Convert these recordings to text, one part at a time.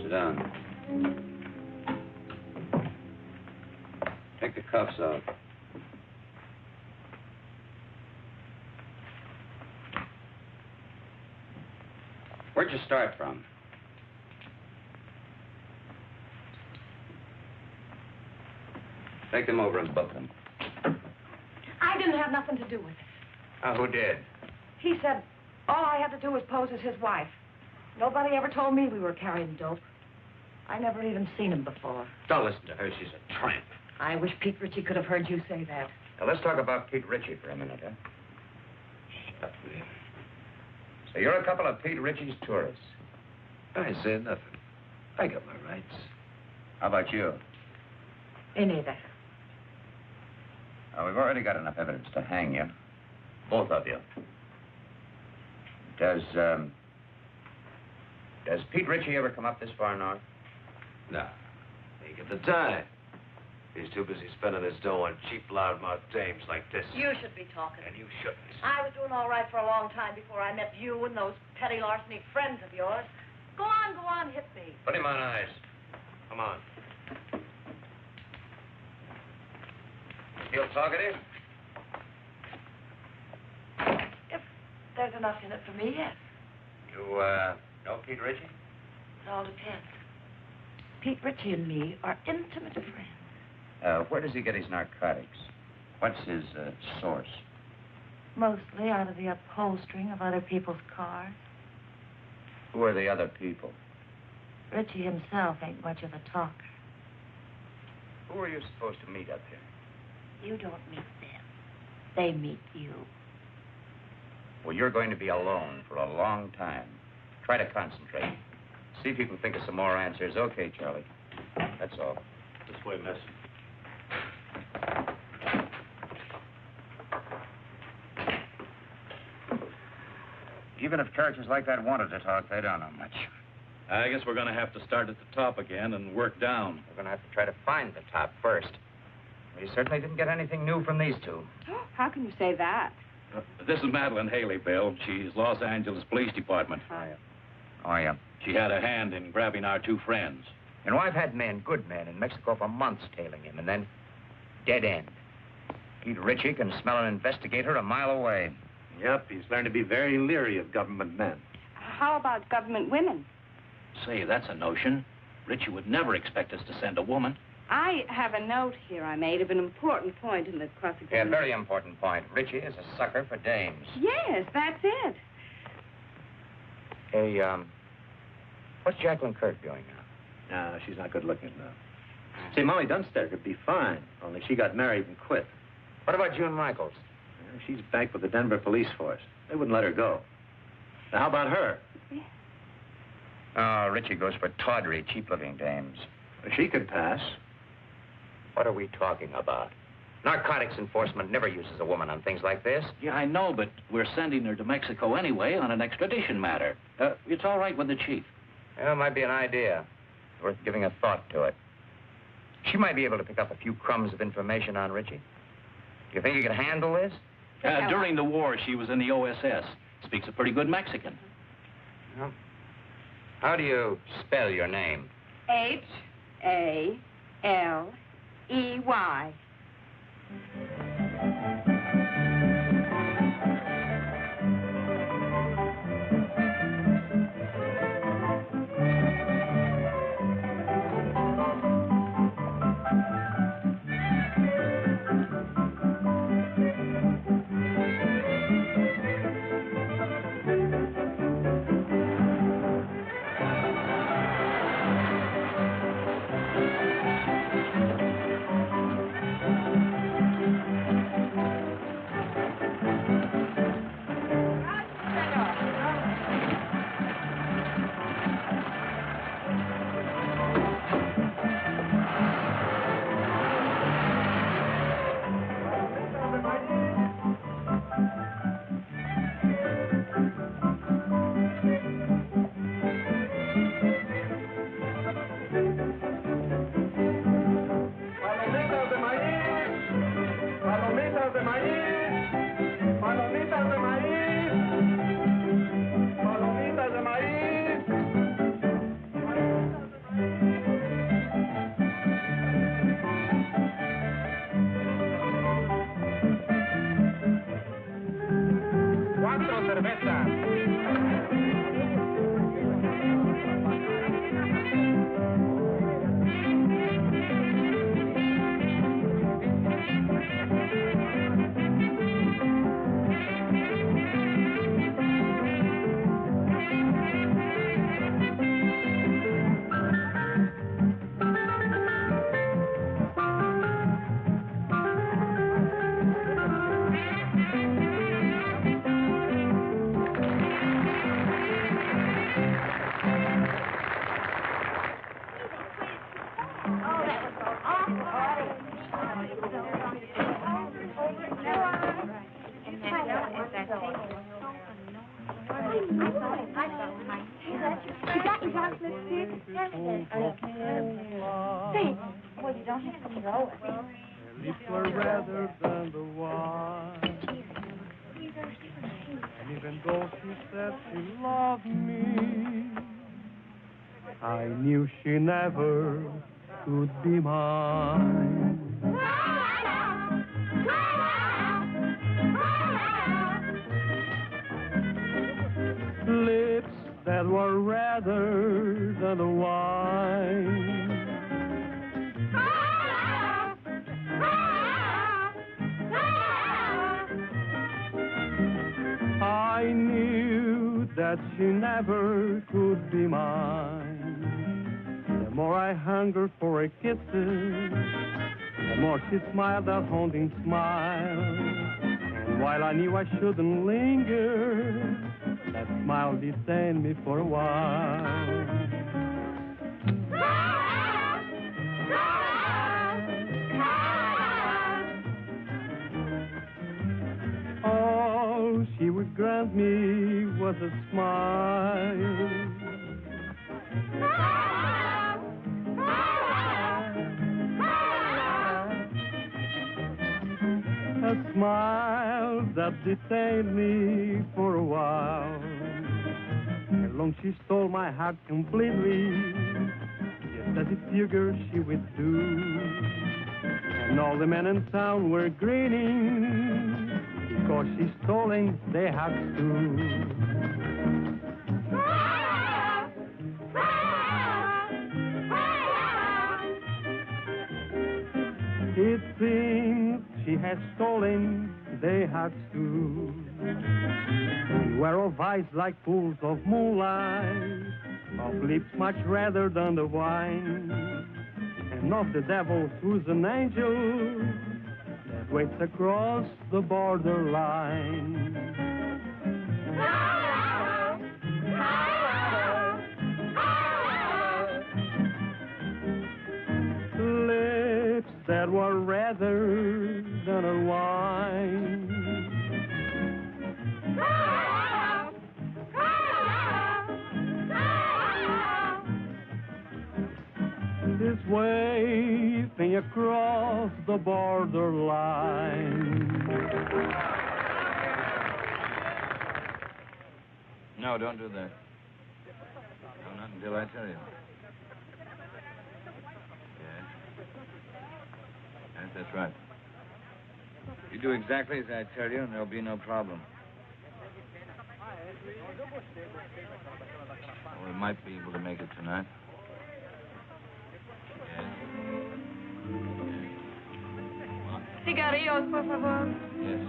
Sit down. Take the cuffs off. Where'd you start from? Take them over and book them. I didn't have nothing to do with it. Who did? He said all I had to do was pose as his wife. Nobody ever told me we were carrying dope. I never even seen him before. Don't listen to her. She's a tramp. I wish Pete Ritchie could have heard you say that. Now, let's talk about Pete Ritchie for a minute, huh? Shut up, will you? So you're a couple of Pete Ritchie's tourists. I said nothing. I got my rights. How about you? Me neither. We've already got enough evidence to hang you. Both of you. Does Pete Ritchie ever come up this far north? No. He get the time. He's too busy spending his dough on cheap loudmouth dames like this. You should be talking. And you shouldn't. I was doing all right for a long time before I met you and those petty larceny friends of yours. Go on, hit me. Put him on ice. Come on. Feel talkative? If there's enough in it for me, yes. You, know Pete Ritchie? It all depends. Pete Ritchie and me are intimate friends. Where does he get his narcotics? What's his, source? Mostly out of the upholstering of other people's cars. Who are the other people? Ritchie himself ain't much of a talker. Who are you supposed to meet up here? You don't meet them. They meet you. Well, you're going to be alone for a long time. Try to concentrate. See if you can think of some more answers. Okay, Charlie. That's all. This way, miss. Even if characters like that wanted to talk, they don't know much. I guess we're going to have to start at the top again and work down. We're going to have to try to find the top first. We certainly didn't get anything new from these two. How can you say that? This is Madeleine Haley, Bill. She's Los Angeles Police Department. Oh, yeah. She had a hand in grabbing our two friends. You know, I've had men, good men, in Mexico for months tailing him, and then dead end. Pete Ritchie can smell an investigator a mile away. Yep, he's learned to be very leery of government men. How about government women? Say, that's a notion. Ritchie would never expect us to send a woman. I have a note here I made of an important point in the prosecution. Yeah, very important point. Ritchie is a sucker for dames. Yes, that's it. Hey, what's Jacqueline Kirk doing now? No, she's not good looking now. See, Molly Dunster could be fine, only she got married and quit. What about June Michaels? She's back with the Denver police force. They wouldn't let her go. Now, how about her? Yeah. Oh, Ritchie goes for tawdry, cheap-looking dames. She could pass. What are we talking about? Narcotics enforcement never uses a woman on things like this. Yeah, I know, but we're sending her to Mexico anyway on an extradition matter. It's all right with the chief. Well, it might be an idea. Worth giving a thought to it. She might be able to pick up a few crumbs of information on Ritchie. Do you think you can handle this? During the war, she was in the OSS. Speaks a pretty good Mexican. Well, how do you spell your name? Haley. chocolate stick. Say, well, you don't have to throw it. Lips were redder than the wine. And even though she said she loved me, I knew she never could be mine. Lips that were redder than the wine. I knew that she never could be mine. The more I hungered for her kisses, the more she smiled that haunting smile. And while I knew I shouldn't linger, that smile detained me for a while. All she would grant me was a smile. A smile that detained me for a while. And long she stole my heart completely, just as it figured she would do. And all the men in town were grinning, because she's stolen their hearts too. It seems she has stolen their hearts too. Beware of eyes like pools of moonlight, of lips much redder than the wine, and of the devil who's an angel that waits across the borderline. Lips that were redder than a wine. This waving across the borderline. No, don't do that. No, not until I tell you. Yes. Yes, that's right. You do exactly as I tell you, and there'll be no problem. Well, we might be able to make it tonight. Cigarrillos, por favor. Yes.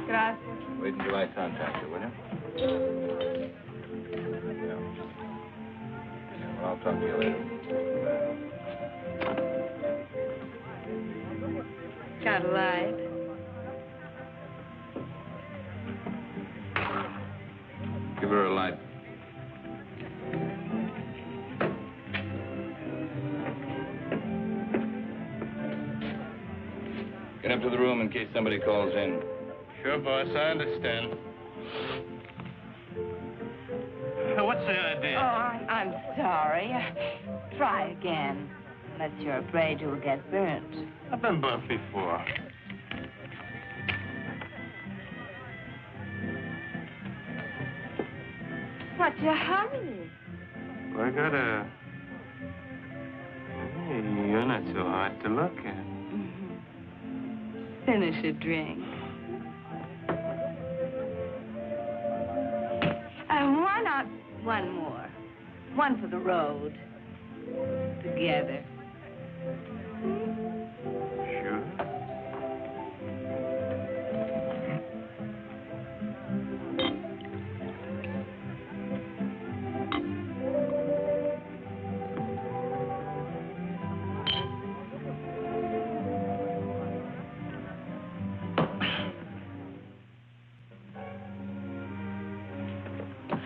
Gracias. Wait until I contact you, will you? Yeah. Well, I'll talk to you later. Got a light? Give her a light. Get up to the room in case somebody calls in. Sure, boss, I understand. What's the idea? Oh, I'm sorry. Try again. Unless you're afraid you'll get burnt. I've been burnt before. What's your hurry? Well, I got a... Hey, you're not so hard to look at. Finish a drink. Why not one more? One for the road. Together. Sure.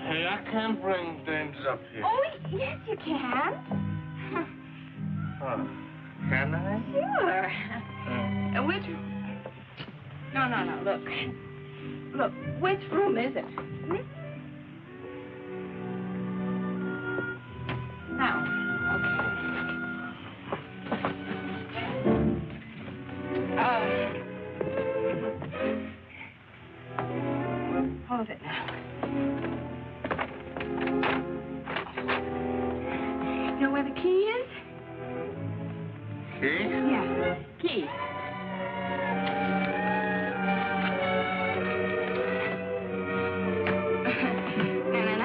Hey, I can't bring dames up here. Oh, yes, you can. Oh, can I? Sure. Which... No, look. Look, which room is it? Hmm? the key is? Key? Yeah, key.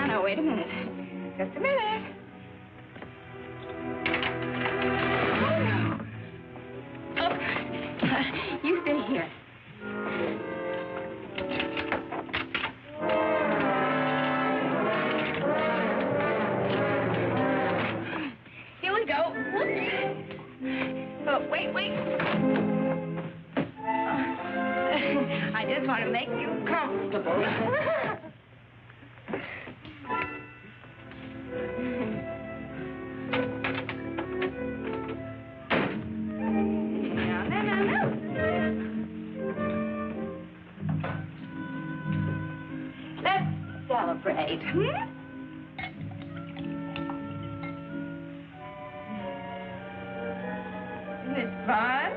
No, wait a minute. Just a minute. Oh, you stay here. Here we go. Oh, wait. I just want to make you comfortable. Celebrate. Isn't it fun?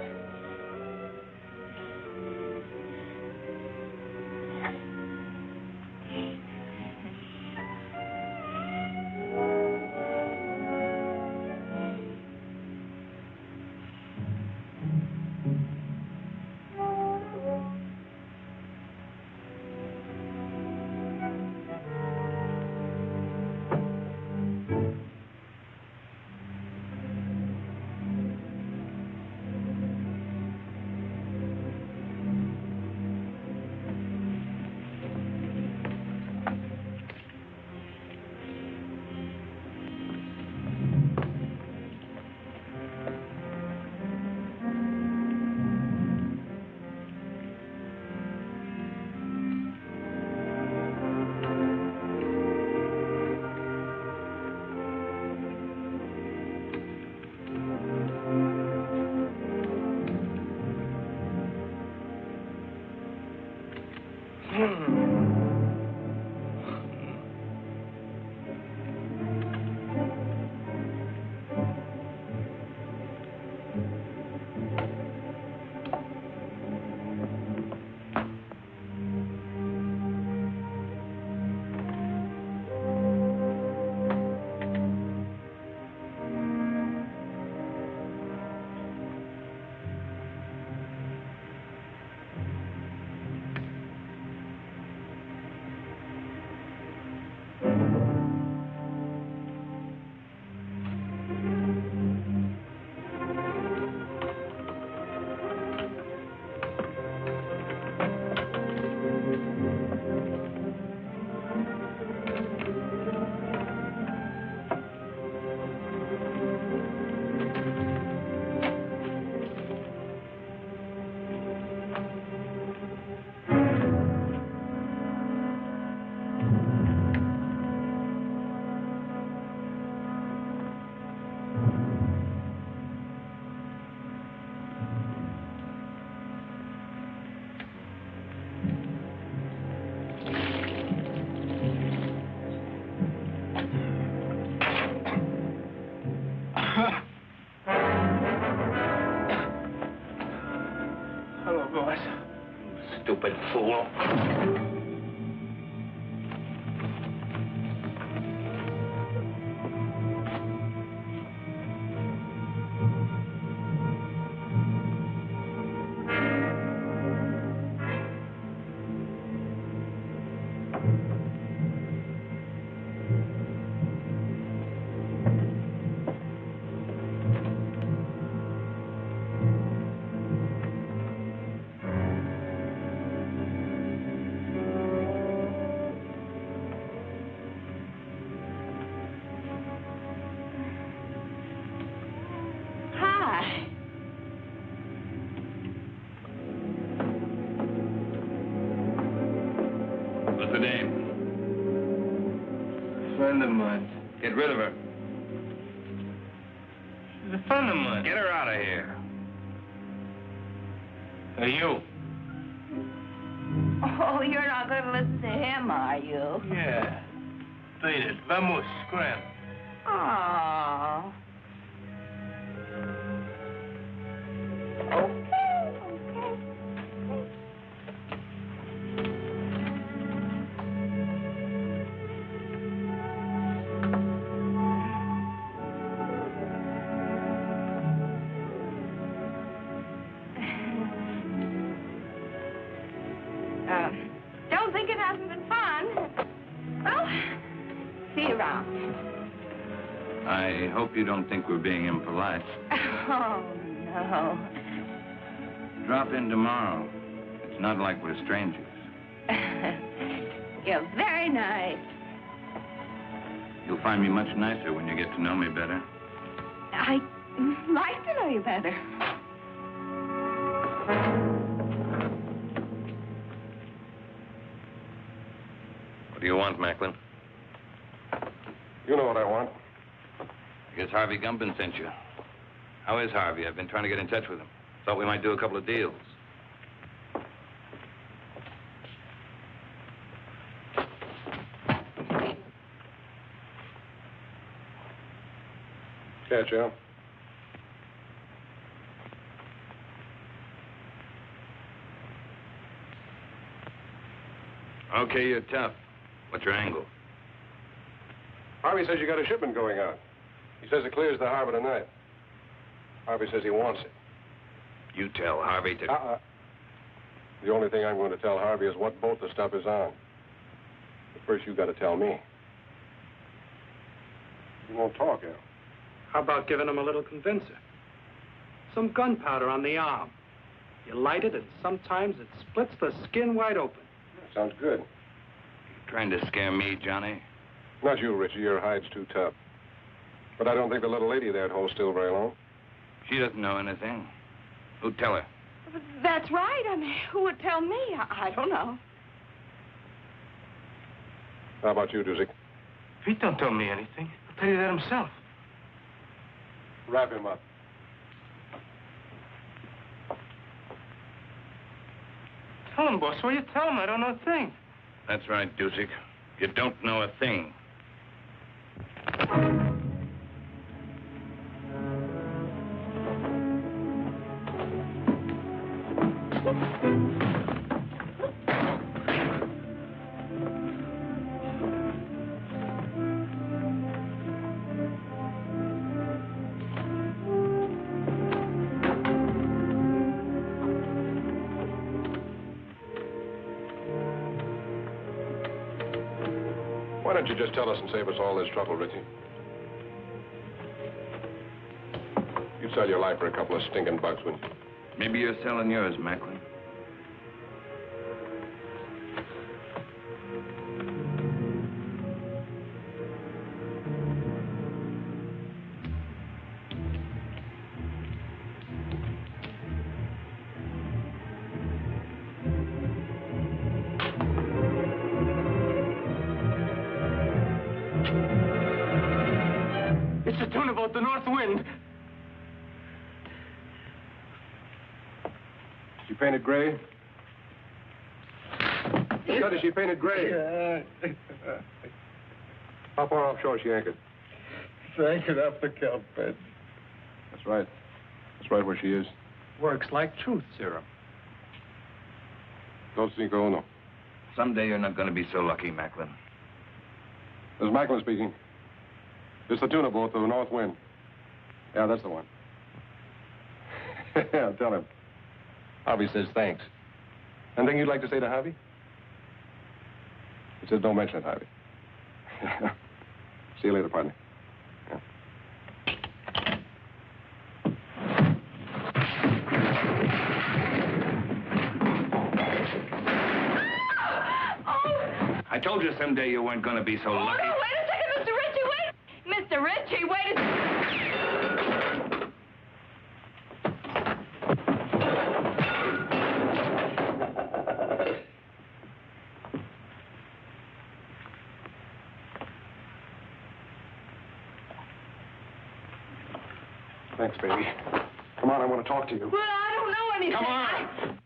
Hello, boys. Stupid fool. What's the name? Friend of mine. Get rid of her. She's a friend of mine. Get her out of here. Hey, you. Oh, you're not going to listen to him, are you? Yeah. Beat it. Vamos, scram. Oh. I hope you don't think we're being impolite. Oh, no. Drop in tomorrow. It's not like we're strangers. You're very nice. You'll find me much nicer when you get to know me better. I'd like to know you better. What do you want, Macklin? You know what I want. I guess Harvey Gumpin sent you. How is Harvey? I've been trying to get in touch with him. Thought we might do a couple of deals. Catch you. Okay, you're tough. What's your angle? Harvey says you got a shipment going out. He says it clears the harbor tonight. Harvey says he wants it. You tell Harvey to... The only thing I'm going to tell Harvey is what boat the stuff is on. But first, you got to tell me. You won't talk, Al. How about giving him a little convincer? Some gunpowder on the arm. You light it, and sometimes it splits the skin wide open. Sounds good. You trying to scare me, Johnny? Not you, Ritchie. Your hide's too tough. But I don't think the little lady there'd hold still very long. She doesn't know anything. Who'd tell her? That's right. I mean, who would tell me? I don't know. How about you, Doozy? Pete don't tell me anything. He'll tell you that himself. Wrap him up. Tell him, boss. What you tell him? I don't know a thing. That's right, Dusick. You don't know a thing. Why don't you just tell us and save us all this trouble, Ritchie? You'd sell your life for a couple of stinking bucks, wouldn't you? Maybe you're selling yours, Macklin. It's a tuna boat, the North Wind. She painted gray? Study, she painted gray. How far offshore is she anchored? Anchored off the kelp bed. That's right. That's right where she is. Works like truth serum. Dos cinco uno. Someday you're not going to be so lucky, Macklin. This is Macklin speaking. This is the tuna boat, the North Wind. Yeah, that's the one. Yeah, tell him. Harvey says thanks. Anything you'd like to say to Harvey? He says don't mention it, Harvey. See you later, partner. Yeah. I told you someday you weren't going to be so lucky. Oh, no, wait a second, Mr. Ritchie, wait! Mr. Ritchie, wait a... Thanks, baby. Come on, I want to talk to you. Well, I don't know anything. Come on!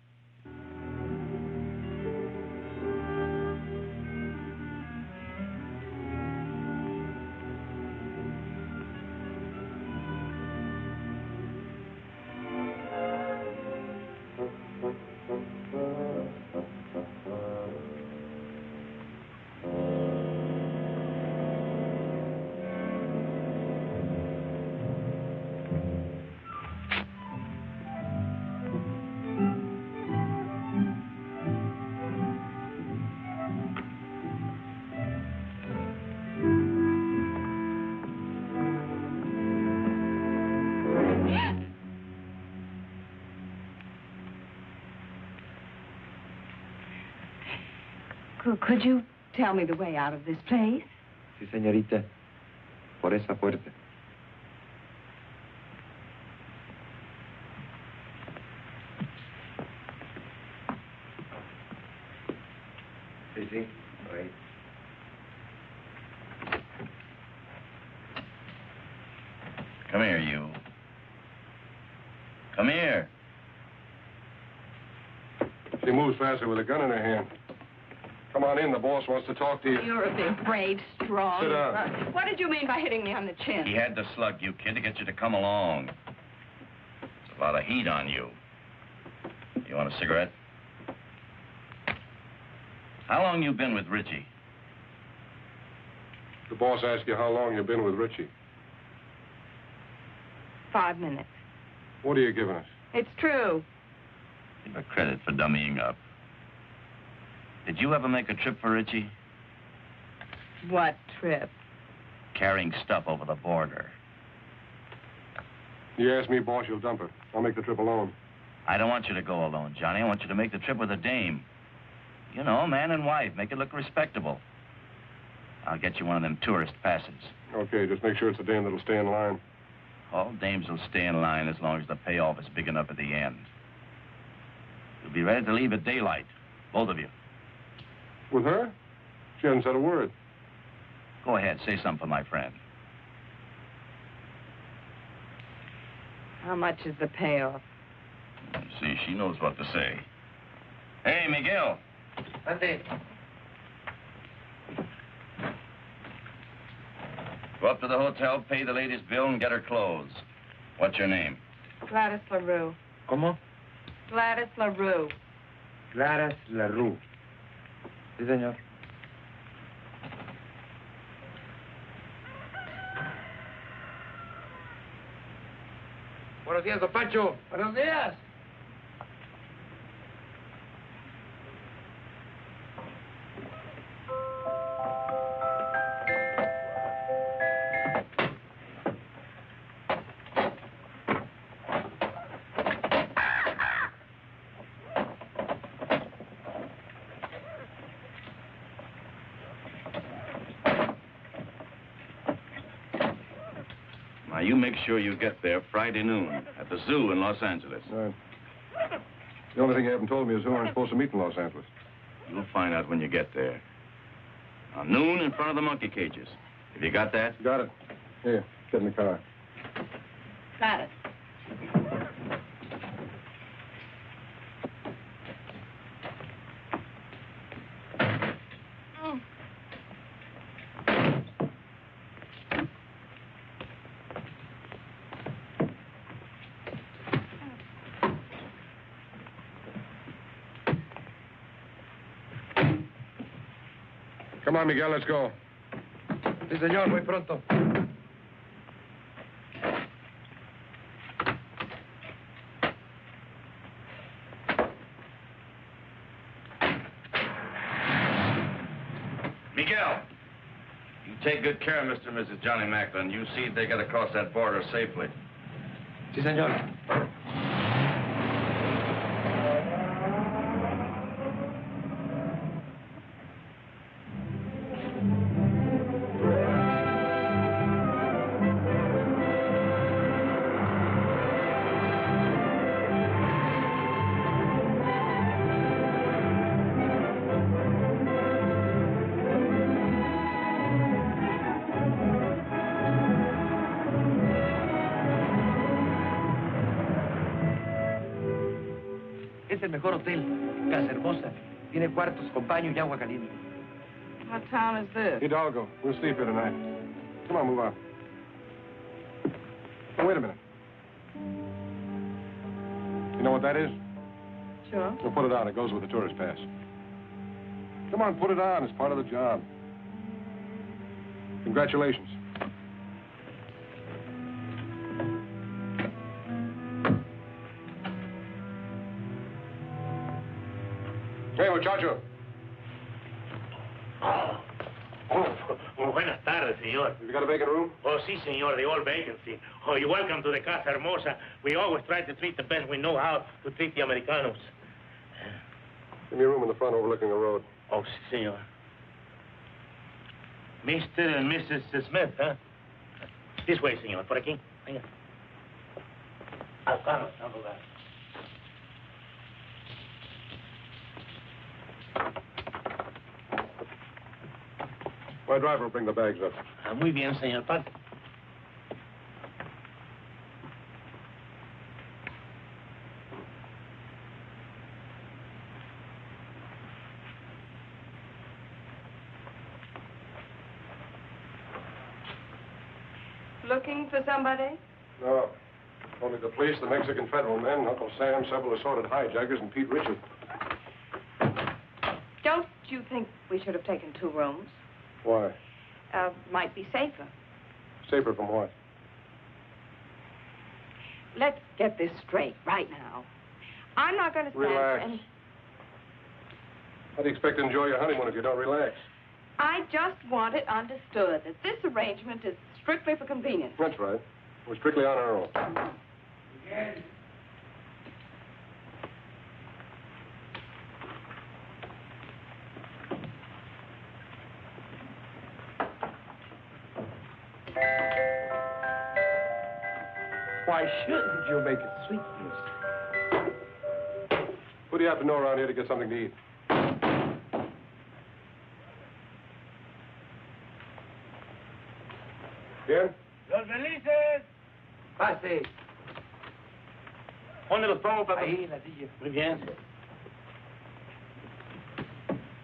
Could you tell me the way out of this place? Sí, señorita. Por esa puerta. Sí, sí. Por ahí. Come here, you. Come here. She moves faster with a gun in her hand. Come on in. The boss wants to talk to you. You're a big, brave, strong... Sit down. What did you mean by hitting me on the chin? He had to slug you, kid, to get you to come along. There's a lot of heat on you. You want a cigarette? How long you been with Ritchie? The boss asked you how long you've been with Ritchie. 5 minutes. What are you giving us? It's true. Give her credit for dummying up. Did you ever make a trip for Ritchie? What trip? Carrying stuff over the border. You ask me, boss, you'll dump her. I'll make the trip alone. I don't want you to go alone, Johnny. I want you to make the trip with a dame. You know, man and wife. Make it look respectable. I'll get you one of them tourist passes. Okay, just make sure it's a dame that'll stay in line. All dames will stay in line as long as the payoff is big enough at the end. You'll be ready to leave at daylight, both of you. With her? She hasn't said a word. Go ahead, say something for my friend. How much is the payoff? See, she knows what to say. Hey, Miguel. Ante. Go up to the hotel, pay the lady's bill, and get her clothes. What's your name? Gladys LaRue. ¿Cómo? Gladys LaRue. Gladys LaRue. Sí, señor. Buenos días, don Pancho. Buenos días. Now, you make sure you get there Friday noon at the zoo in Los Angeles. All right. The only thing you haven't told me is who I'm supposed to meet in Los Angeles. You'll find out when you get there. Now, noon in front of the monkey cages. Have you got that? Got it. Here, get in the car. Gladys. Come on, Miguel, let's go. Sí, señor, muy pronto. Miguel, you take good care of Mr. and Mrs. Johnny Macklin. You see if they get across that border safely. Sí, señor. Es el mejor hotel. Casa hermosa. Tiene cuartos con baño y agua caliente. What town is this? Hidalgo. We'll sleep here tonight. Come on, move on. Oh, wait a minute. You know what that is? Sure. Well, put it on. It goes with the tourist pass. Come on, put it on. It's part of the job. Congratulations. Hey, muchacho. Oh, buenas tardes, señor. You got a vacant room? Oh, sí, señor, the old vacancy. Oh, you're welcome to the Casa Hermosa. We always try to treat the best we know how to treat the Americanos. Give me a room in the front overlooking the road. Oh, sí, señor. Mr. and Mrs. Smith, huh? This way, señor. Por aquí. Venga. Al carro, al lugar. My driver will bring the bags up. Muy bien, señor. Pase. Looking for somebody? No. Only the police, the Mexican federal men, Uncle Sam, several assorted hijackers, and Pete Ritchie. Don't you think we should have taken 2 rooms? Why? Might be safer. Safer from what? Let's get this straight right now. I'm not going to stand Relax. for any... How do you expect to enjoy your honeymoon if you don't relax? I just want it understood that this arrangement is strictly for convenience. That's right. We're strictly on our own. Miguel. Why shouldn't you make it sweet music? Who do you have to know around here to get something to eat? Bien? Los felices. Pase. ¿Dónde los pongo, papá? Ahí en la silla. Muy bien.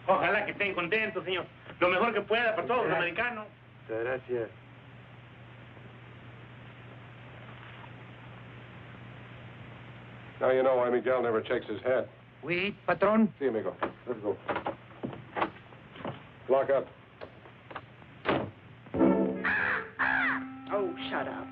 Ojalá que estén contentos, señor. Lo mejor que pueda para todos los americanos. Muchas gracias. Now you know why Miguel never checks his hat. Oui, patron. See, amigo. Let's go. Lock up. Oh, shut up.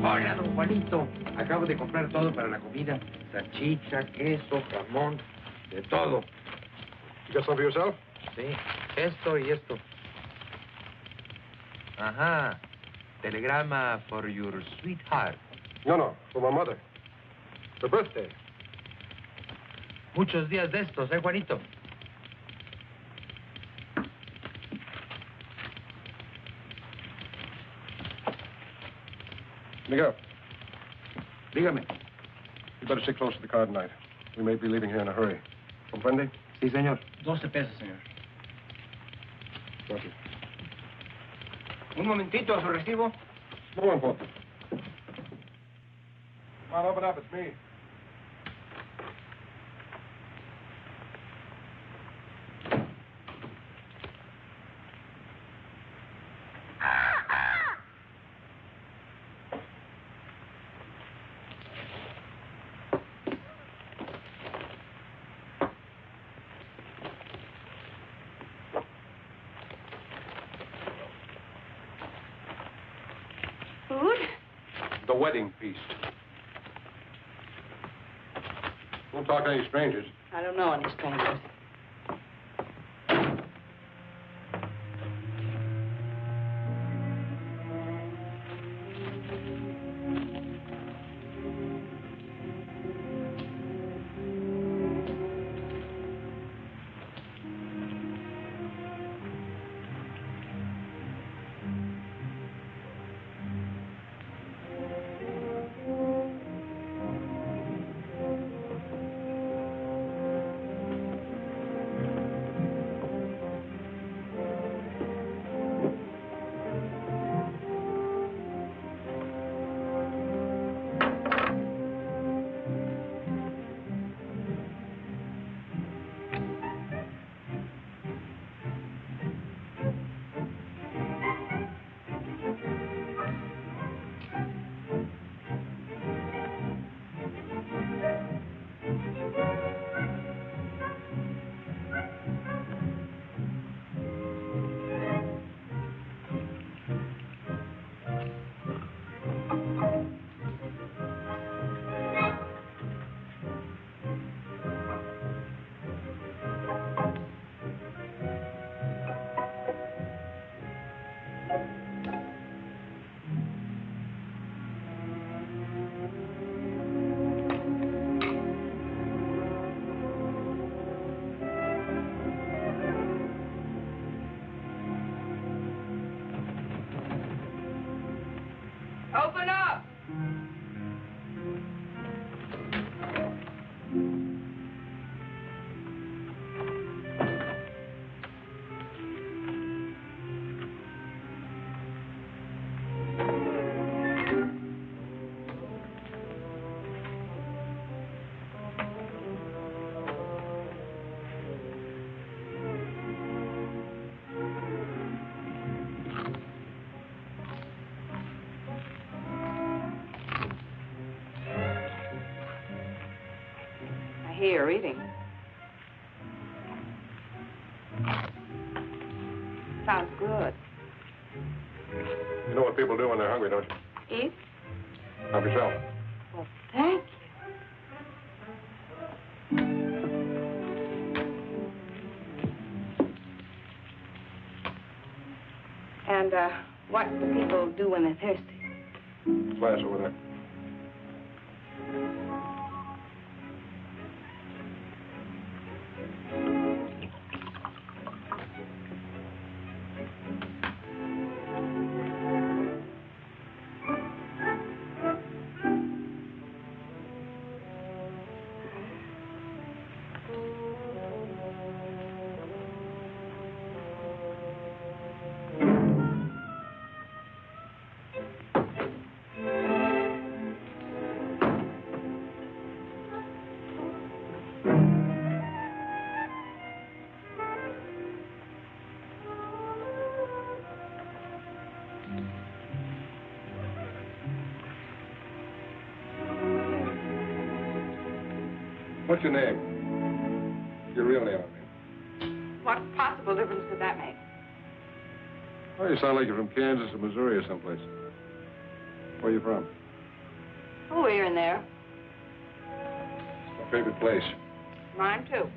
Hola, don Juanito. Acabo de comprar todo para la comida. Salchicha, queso, jamón, de todo. You got some for yourself? Sí, esto y esto. Ajá. Telegrama for your sweetheart. No, for my mother. Her birthday. Muchos días de estos, Juanito? Miguel, Dígame. you better sit close to the car tonight. We may be leaving here in a hurry. Comprende? Sí, señor. 12 pesos, señor. Gracias. Un momentito, su recibo. No important. Come on, open up. It's me. Food? The wedding feast. Don't talk to any strangers. I don't know any strangers. Open up! I hear you're eating. Sounds good. You know what people do when they're hungry, don't you? Eat? Help yourself. Well, thank you. And, what do people do when they're thirsty? Glass over there. What's your name? Your real name, I mean. What possible difference could that make? Oh, you sound like you're from Kansas or Missouri or someplace. Where are you from? Oh, we're in there. It's my favorite place. Mine, too.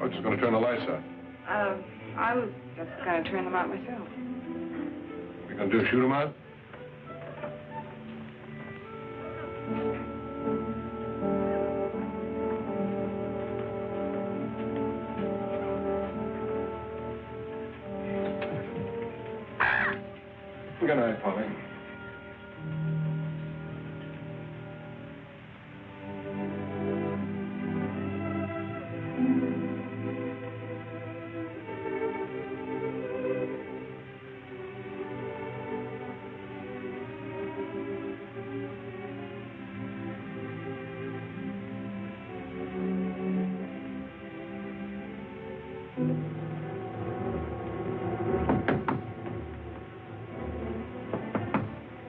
I'm just going to turn the lights out. I was just going to turn them out myself. What are you going to do, shoot them out? Good night, Polly.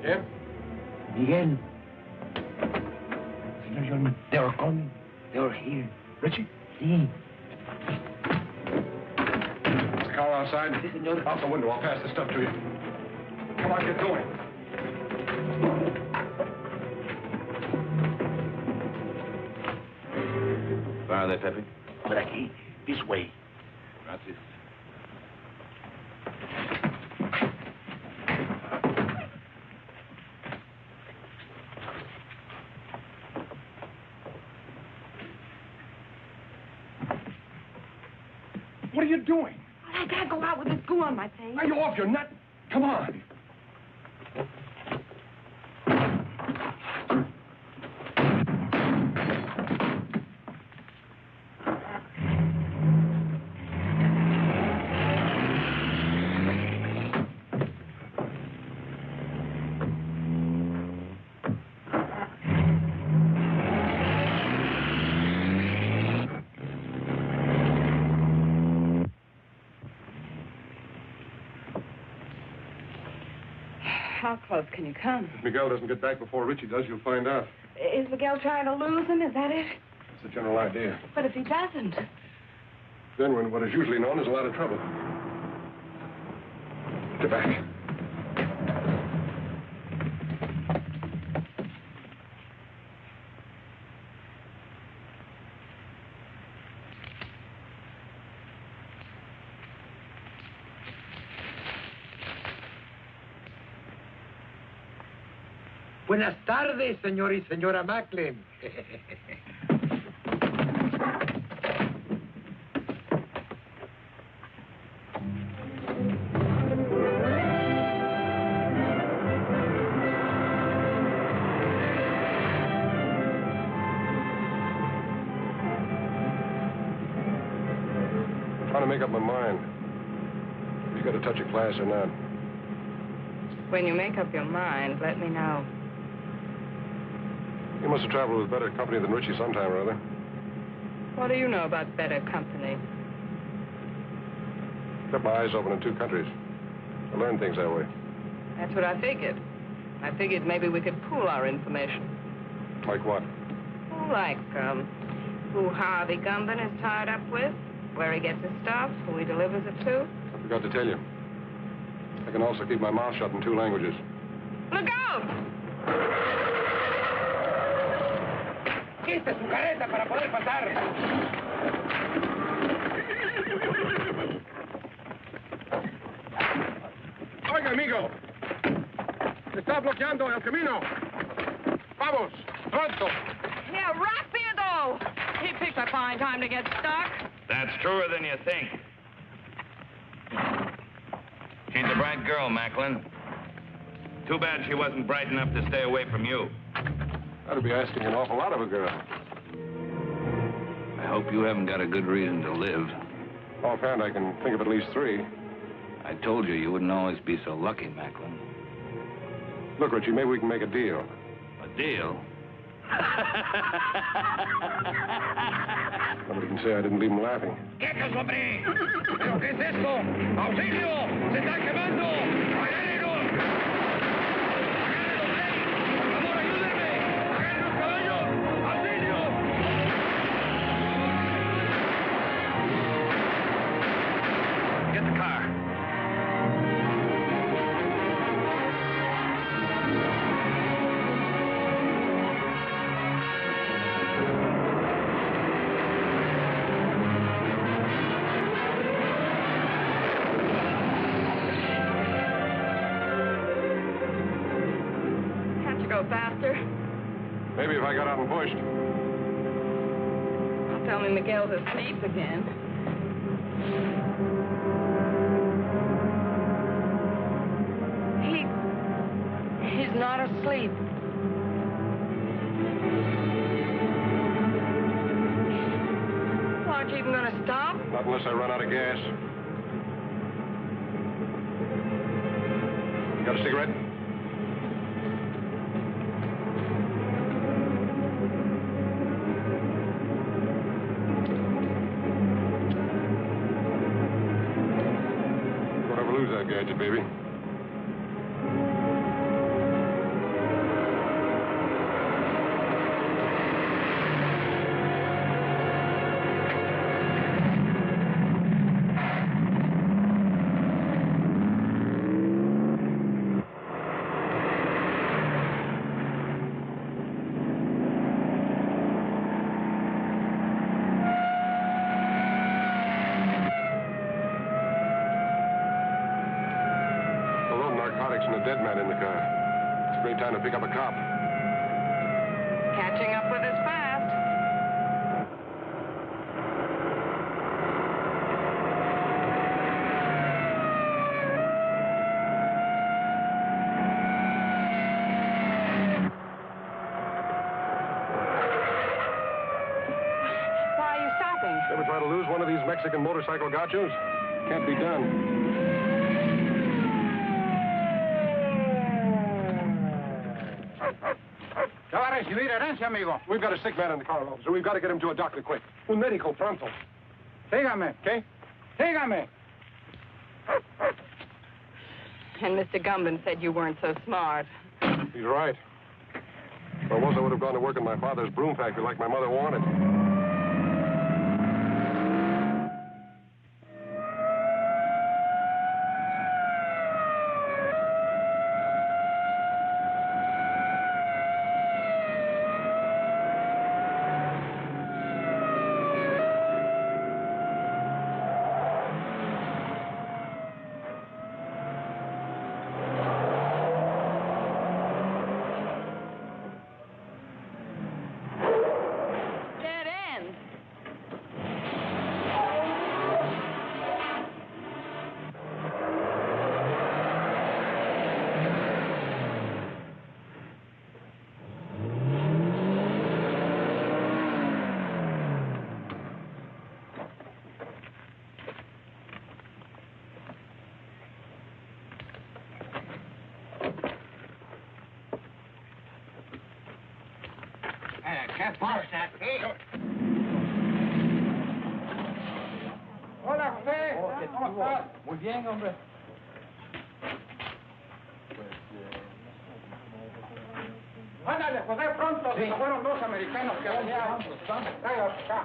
Yeah? Miguel. Senor Johnny, they are coming. They are here. Ritchie? Sí. Is the car outside? Sí, senor. Out the window. I'll pass the stuff to you. Come on, get going. Where are they, Pepe? Por aquí. This way. Gracias. What are you doing? I can't go out with this goo on my face. Are you off your nut? Come on. How close can you come? If Miguel doesn't get back before Ritchie does, you'll find out. Is Miguel trying to lose him? Is that it? It's the general idea. But if he doesn't? Then we're in what is usually known as a lot of trouble. Get back. Buenas tardes, señor y señora Macklin. I'm trying to make up my mind. You got a touch of class or not? When you make up your mind, let me know. You must have traveled with better company than Ritchie sometime or other. What do you know about better company? Kept my eyes open in two countries. I learned things that way. That's what I figured. I figured maybe we could pool our information. Like what? Like, who Harvey Gumben is tied up with, where he gets his stuff, who he delivers it to. I forgot to tell you. I can also keep my mouth shut in two languages. Look out! Quite su careta para poder pasar. Oiga, amigo. Está bloqueando el camino. Vamos, pronto. Yeah, rápido! He picked a fine time to get stuck. That's truer than you think. She's a bright girl, Macklin. Too bad she wasn't bright enough to stay away from you. That'd be asking an awful lot of a girl. I hope you haven't got a good reason to live. Offhand, I can think of at least three. I told you you wouldn't always be so lucky, Macklin. Look, Ritchie, maybe we can make a deal. A deal? Nobody can say I didn't leave him laughing. ¡Quietos, hombre! ¿Pero qué es esto? ¡Auxilio! ¡Se están quemando! ¡Agárrenlos! ¡Agárrenlos, hey! ¡Por favor, ayúdenme! ¡Agarren los caballos! ¡Auxilio! Get the car. go faster? Maybe if I got out and pushed. Don't tell me Miguel's asleep again. He's not asleep. Aren't you even going to stop? Not unless I run out of gas. Got a cigarette? Don't ever lose that gadget, baby. And a dead man in the car. It's a great time to pick up a cop. Catching up with us fast. Why are you stopping? Ever try to lose one of these Mexican motorcycle gauchos? Can't be done. We've got a sick man in the car, officer. We've got to get him to a doctor quick. Un médico pronto. Sígame. ¿Qué? Sígame. And Mr. Gumben said you weren't so smart. He's right. If I was, I would have gone to work in my father's broom factory like my mother wanted. ¿Qué pasa aquí? Hola, José. ¿Cómo estás? Muy bien, hombre. Ándale, José, pronto. Sí. Fueron dos americanos que venían. Tráigalos acá.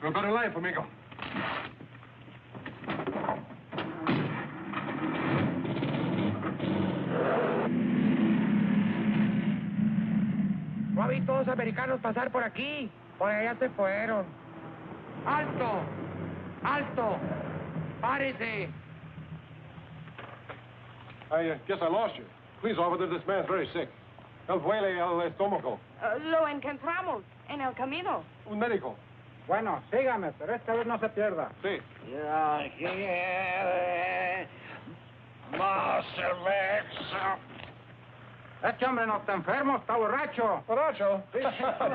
We've got a life, amigo. No vi todos americanos pasar por aquí. Por allá se fueron. ¡Alto! ¡Alto! ¡Párese! I guess I lost you. Please, officer, this man's very sick. Él duele el estómago. Lo encontramos en el camino. Un médico. Bueno, sígame, pero esta vez no se pierda. Sí. Ya quiere más cerveza. Este hombre no está enfermo, está borracho. ¿Borracho? Sí. Me gusta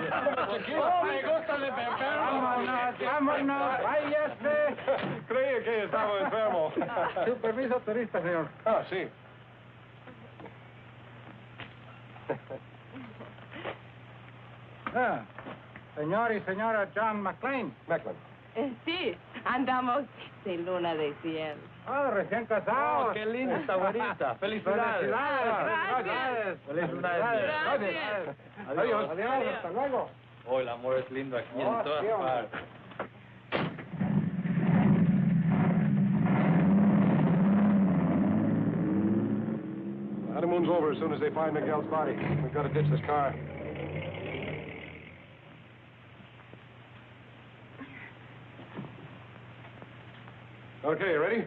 el enfermo. Vámonos, vámonos. Váyase. Creía que estaba enfermo. Su permiso turista, señor. Ah, sí. Ah, señor y señora John Macklin. Macklin. Sí, andamos sin luna de cielo. Ah, recién casados. Oh, qué linda esta güerita. Felicidades. Felicidades. Felicidades. Gracias. Adiós. Adiós. Hasta luego. Oh, el amor es lindo aquí en todas sí, hombre. partes. The honeymoon's over as soon as they find Miguel's body. We've got to ditch this car. Okay, you ready?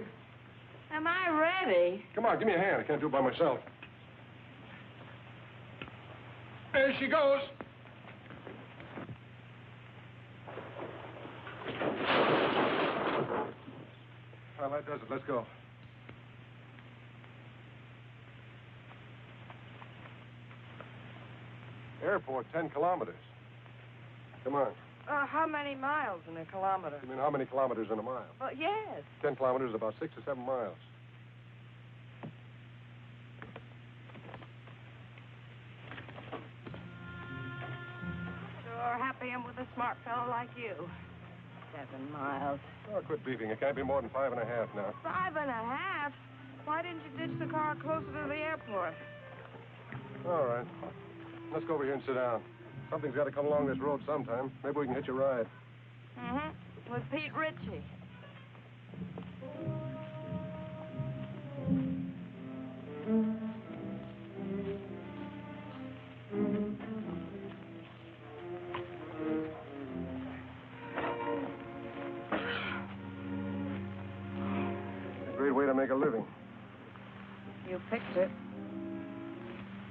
Am I ready? Come on, give me a hand. I can't do it by myself. There she goes. Well, that does it. Let's go. Airport, 10 kilometers. Come on. How many miles in a kilometer? You mean how many kilometers in a mile? Yes. 10 kilometers is about 6 or 7 miles. Sure happy I'm with a smart fellow like you. 7 miles. Oh, quit beefing. It can't be more than 5.5 now. 5.5? Why didn't you ditch the car closer to the airport? All right. Let's go over here and sit down. Something's got to come along this road sometime. Maybe we can hitch a ride. Mm-hmm. With Pete Ritchie. A great way to make a living. You picked it.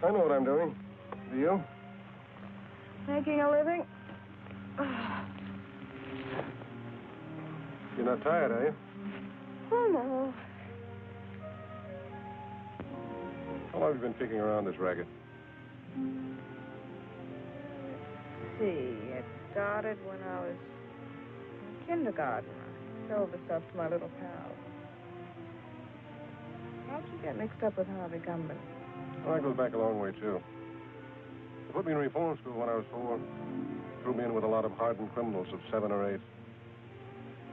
I know what I'm doing. Do you? Making a living? You're not tired, are you? Oh, no. How long have you been kicking around this racket? Let's see. It started when I was in kindergarten. I sold the stuff to my little pals. How'd you get mixed up with Harvey Gumben? Well, that goes back a long way, too. They put me in reform school when I was 4. Threw me in with a lot of hardened criminals of 7 or 8.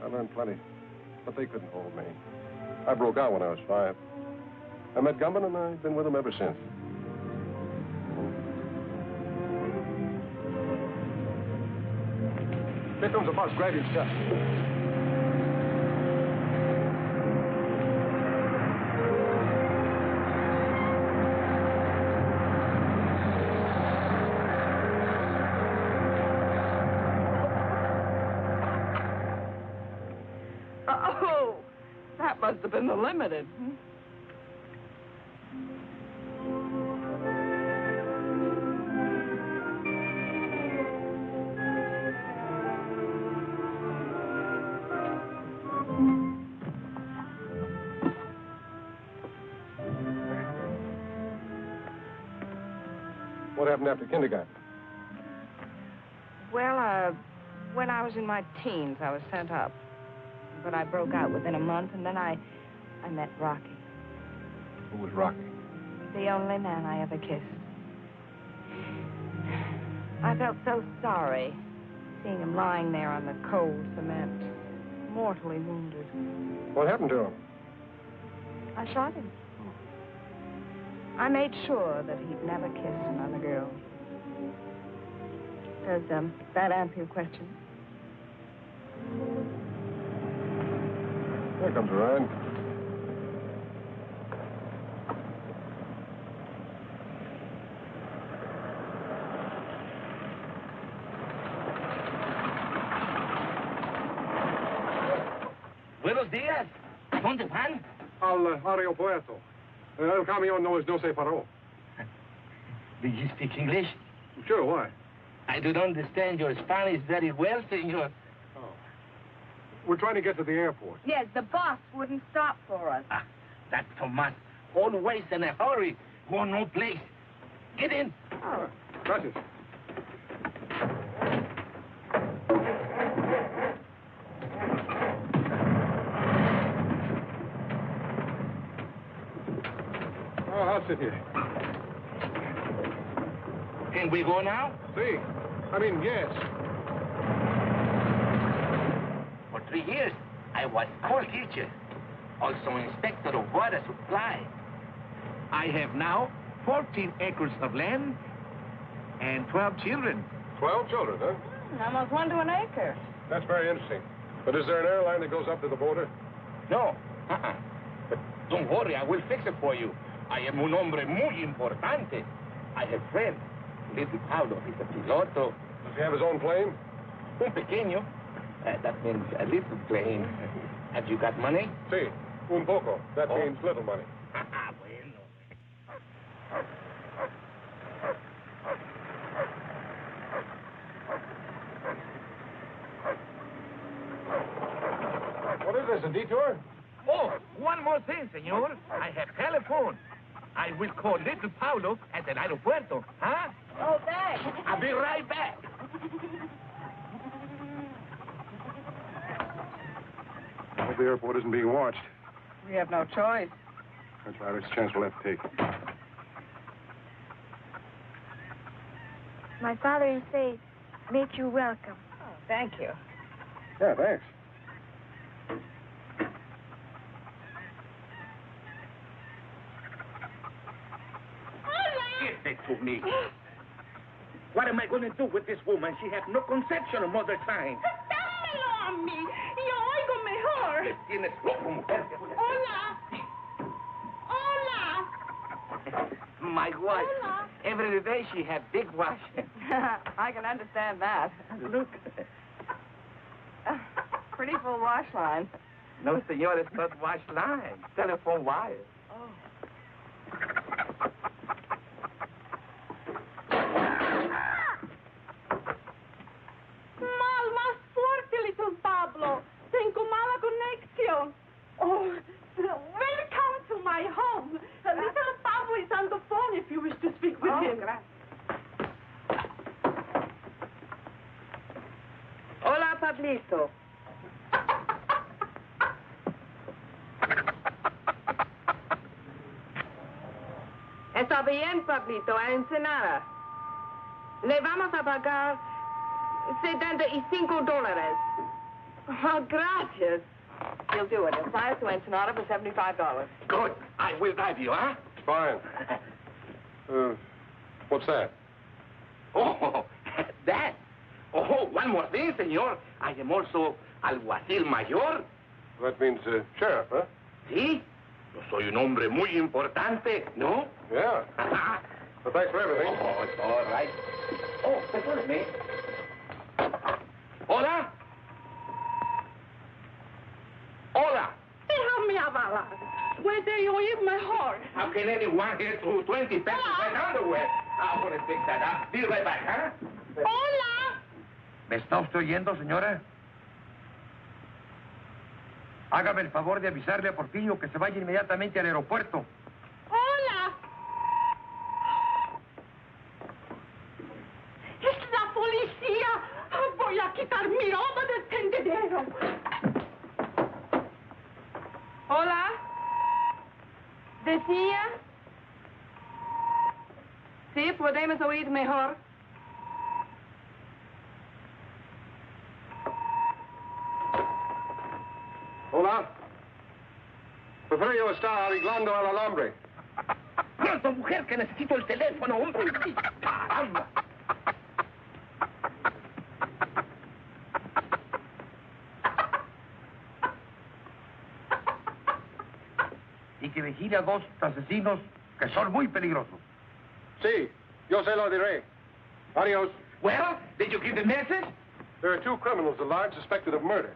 I learned plenty, but they couldn't hold me. I broke out when I was 5. I met Gumben, and I've been with him ever since. Here comes a bus. Grab your stuff. Oh, that must have been the limited. What happened after kindergarten? Well, when I was in my teens, I was sent up. But I broke out within a month, and then I met Rocky. Who was Rocky? The only man I ever kissed. I felt so sorry seeing him lying there on the cold cement, mortally wounded. What happened to him? I shot him. I made sure that he'd never kiss another girl. Does that answer your question? There comes a ride. Buenos días. ¿Dónde van? Al aeropuerto. El camión no se paró. Do you speak English? Sure, why? I don't understand your Spanish very well, senor. Oh. We're trying to get to the airport. Yes, the boss wouldn't stop for us. Ah, that Tomas. Always in a hurry. Go no place. Get in. Oh. Gracias. Oh, I'll sit here. Can we go now? See. I mean, yes. For 3 years, I was school teacher, also inspector of water supply. I have now 14 acres of land and 12 children. 12 children, huh? Almost 1 to an acre. That's very interesting. But is there an airline that goes up to the border? No. But don't worry, I will fix it for you. I am un hombre muy importante. I have friends. Little Paulo, he's a piloto. Does he have his own plane? Un pequeño. That means a little plane. Have you got money? Si, un poco. That means little money. Bueno. this, a detour? Oh, one more thing, senor. I have telephone. I will call little Paulo at the aeropuerto, huh? Oh, thanks. I'll be right back. I hope the airport isn't being watched. We have no choice. That's right. It's a chance we'll have to take. My father, he says, make you welcome. Oh, thank you. Yeah, thanks. Give it to me. What am I going to do with this woman? She has no conception of mother time. Dámelo a mí. Yo oigo mejor. Le tienes loco, mujer. Hola. Hola. My wife. Hola. Every day she have big wash. I can understand that. Look. Pretty full wash line. No, senor, it's not wash line. Telephone wire. Más fuerte, little Pablo. Tengo mala conexión. Oh, welcome to my home. Little Pablo is on the phone if you wish to speak with him. Hola, Pablito. Está bien, Pablito, a Ensenada. Le vamos a pagar $75. Oh, gracias. He'll do it. He'll fly us to Ensenada for $75. Good. I will drive you, huh? Fine. What's that? Oh, that. Oh, one more thing, senor. I am also alguacil mayor. That means sheriff, huh? Sí. Yo soy un hombre muy importante, ¿no? Yeah. Well, thanks for everything. Oh, it's all right. Oh, perdóneme. Hola. Hola. Déjame hablar. Puede oír mejor. How can anyone get through 20 pesos in underwear? I'm going to fix that up. Be right back, huh? Hola. ¿Me está usted oyendo, señora? Hágame el favor de avisarle a Porfirio que se vaya inmediatamente al aeropuerto. Hola. Es la policía. Voy a quitar mi ropa del tendedero. Hola. ¿Decía? Sí, podemos oír mejor. Hola. Porfirio está arreglando el alambre. ¡Pronto, mujer, que necesito el teléfono, hombre! ¡Caramba! Y que vigile a dos asesinos que son muy peligrosos. Sí, yo se lo diré. Adios. Well, did you give the message? There are two criminals alive suspected of murder.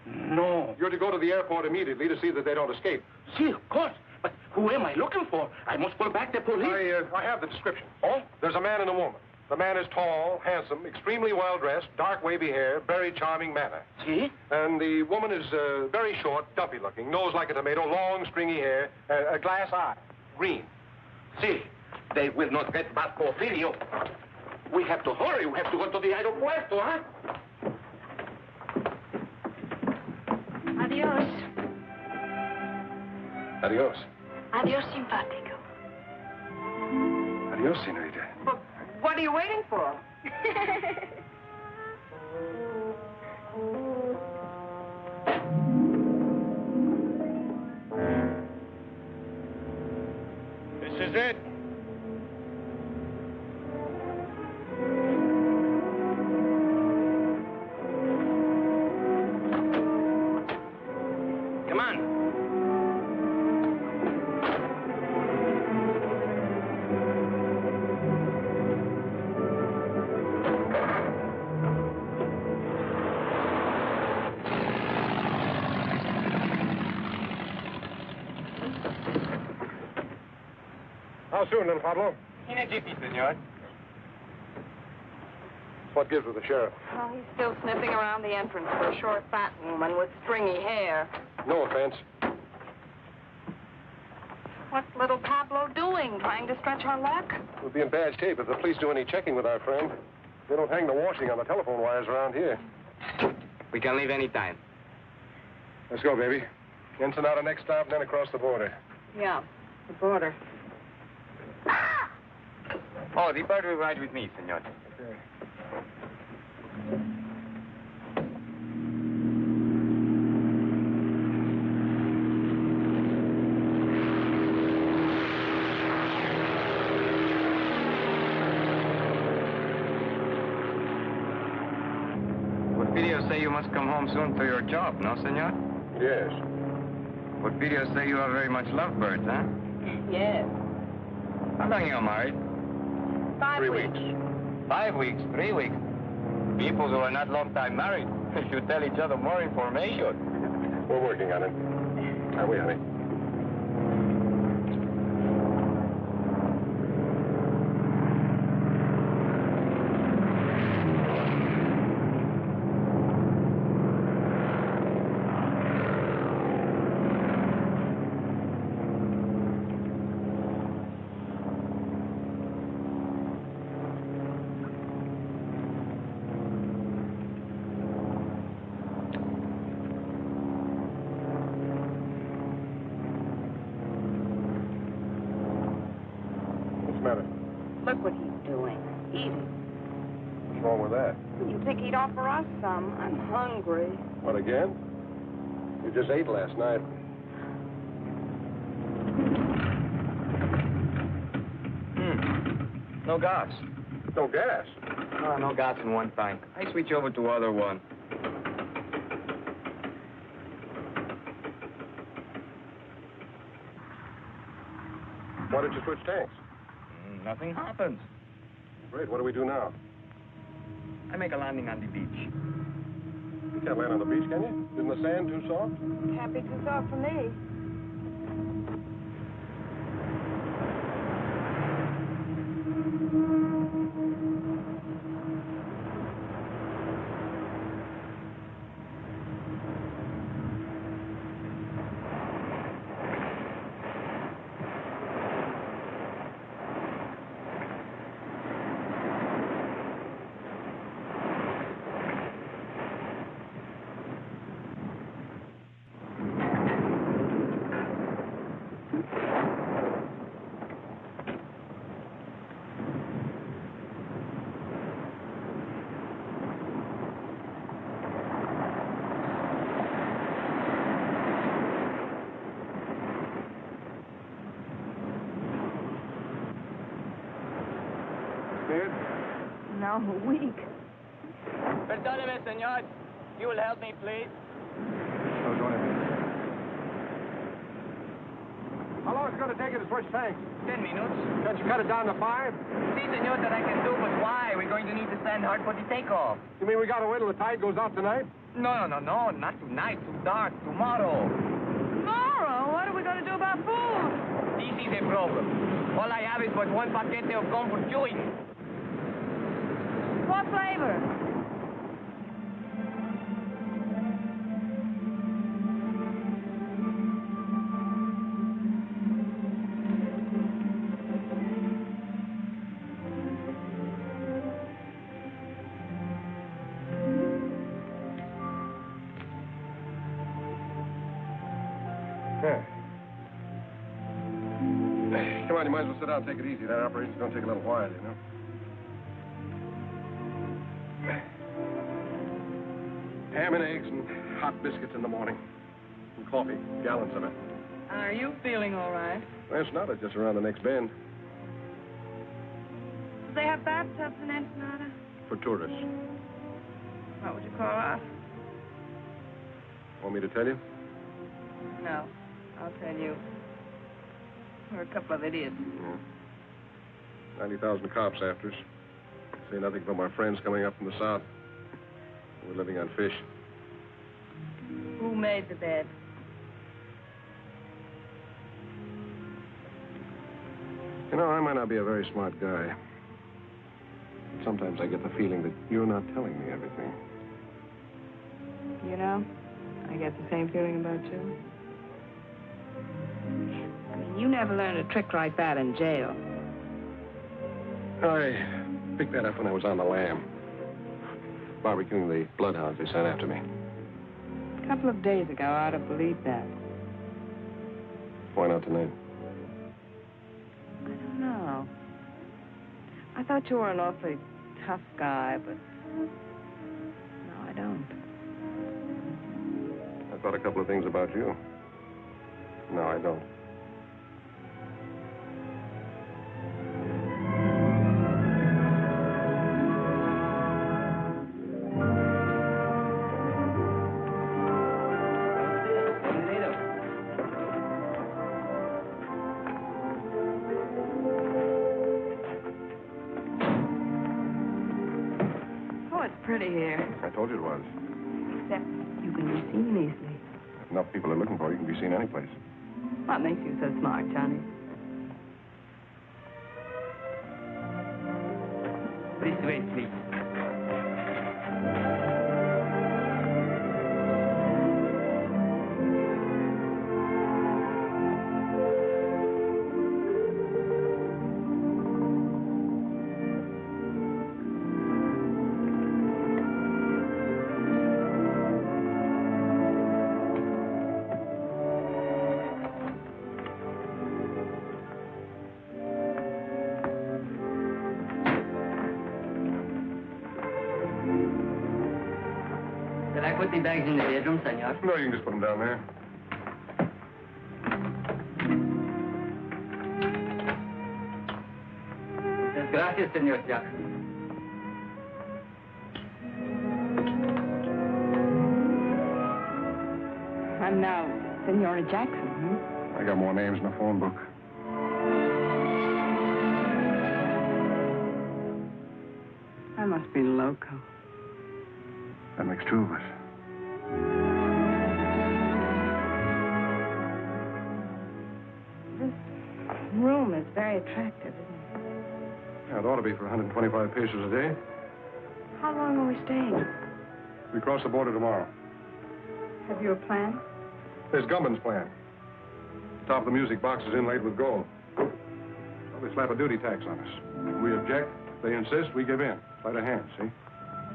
No. You're to go to the airport immediately to see that they don't escape. See, of course. But who am I looking for? I must call back the police. I have the description. Oh? There's a man and a woman. The man is tall, handsome, extremely well-dressed, dark wavy hair, very charming manner. See? And the woman is very short, dumpy-looking, nose like a tomato, long, stringy hair, a glass eye, green. See, they will not get back Porfirio. We have to hurry. We have to go to the aeropuerto, huh? Adiós. Adios. Adiós, simpático. Adios, senorita. But what are you waiting for? This is it. Come on. How soon, little Pablo? In a jiffy, senor. What gives with the sheriff? Oh, he's still sniffing around the entrance for a short, fat woman with stringy hair. No offense. What's little Pablo doing? Trying to stretch our luck? We'll be in bad shape if the police do any checking with our friend. They don't hang the washing on the telephone wires around here. We can leave any time. Let's go, baby. Ensenada next stop, then across the border. Yeah, the border. Oh, the bird will ride with me, senor. Okay. What videos say you must come home soon to your job, no, senor? Yes. What videos say you are very much lovebirds, huh? Yes. How long you married? 5 weeks. 5 weeks, 3 weeks. People who are not long time married should tell each other more information. We're working on it. Are we, honey? Look what he's doing. Eating. What's wrong with that? You think he'd offer us some? I'm hungry. What, again? You just ate last night. No gas. No gas? No, no gas in one tank. I switch over to other one. Why did you switch tanks? Nothing happens. Great, what do we do now? I make a landing on the beach. You can't land on the beach, can you? Isn't the sand too soft? Can't be too soft for me. No, weak. Perdóneme, señor. You will help me, please. No, don't have How long is it going to take you to switch tanks? 10 minutes. Can't you cut it down to 5? See, senor, that I can do, but why? We're going to need to stand hard for the takeoff. You mean we got to wait till the tide goes out tonight? No, not tonight. Too dark. Tomorrow. Tomorrow? What are we going to do about food? This is a problem. All I have is but one paquete of gum for chewing. What flavor? Yeah. Come on, you might as well sit down and take it easy. That operation's going to take a little while, you know. Ham and eggs and hot biscuits in the morning. And coffee, gallons of it. Are you feeling all right? Well, it's not. It's just around the next bend. Do they have bathtubs in Ensenada? For tourists. What would you call us? Want me to tell you? No, I'll tell you. We're a couple of idiots. Yeah. 90,000 cops after us. Say nothing from our friends coming up from the south. We're living on fish. Who made the bed? You know, I might not be a very smart guy. sometimes I get the feeling that you're not telling me everything. You know, I get the same feeling about you. I mean, you never learned a trick like that in jail. I picked that up when I was on the lam. Barbecuing the bloodhounds they sent after me. A couple of days ago, I'd have believed that. Why not tonight? I don't know. I thought you were an awfully tough guy, but no, I don't. I thought a couple of things about you. No, I don't. Pretty here. I told you it was. Except you can be seen easily. If enough people are looking for you, you can be seen any place. What makes you so smart, Johnny? This way, please. Put the bags in the bedroom, senor. No, you can just put them down there. Gracias, senor Jackson. I'm now Senora Jackson, I got more names in the phone book. I must be loco. That makes two of us. This room is very attractive, isn't it? Yeah, it ought to be for 125 pesos a day. How long are we staying? We cross the border tomorrow. Have you a plan? There's Gumben's plan. Top of the music box is inlaid with gold. Well, they slap a duty tax on us. We object. They insist. We give in. Sleight of hand, see?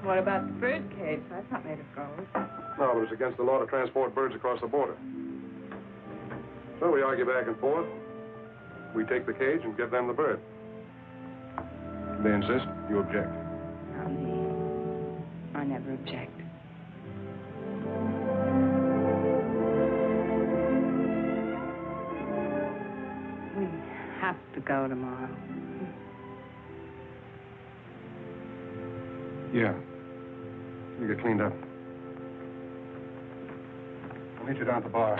What about the bird cage? That's not made of gold. No, but it's against the law to transport birds across the border. So we argue back and forth. We take the cage and give them the bird. They insist. You object. I never object. We have to go tomorrow. Yeah. You get cleaned up. I'll meet you down at the bar.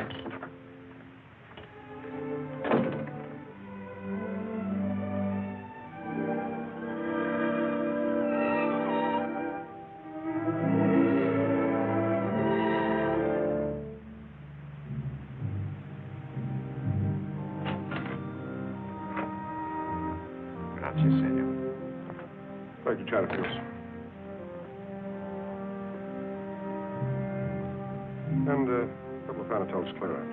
Gracias, senor. Glad you chatted to us. And a couple of Panatones clear out.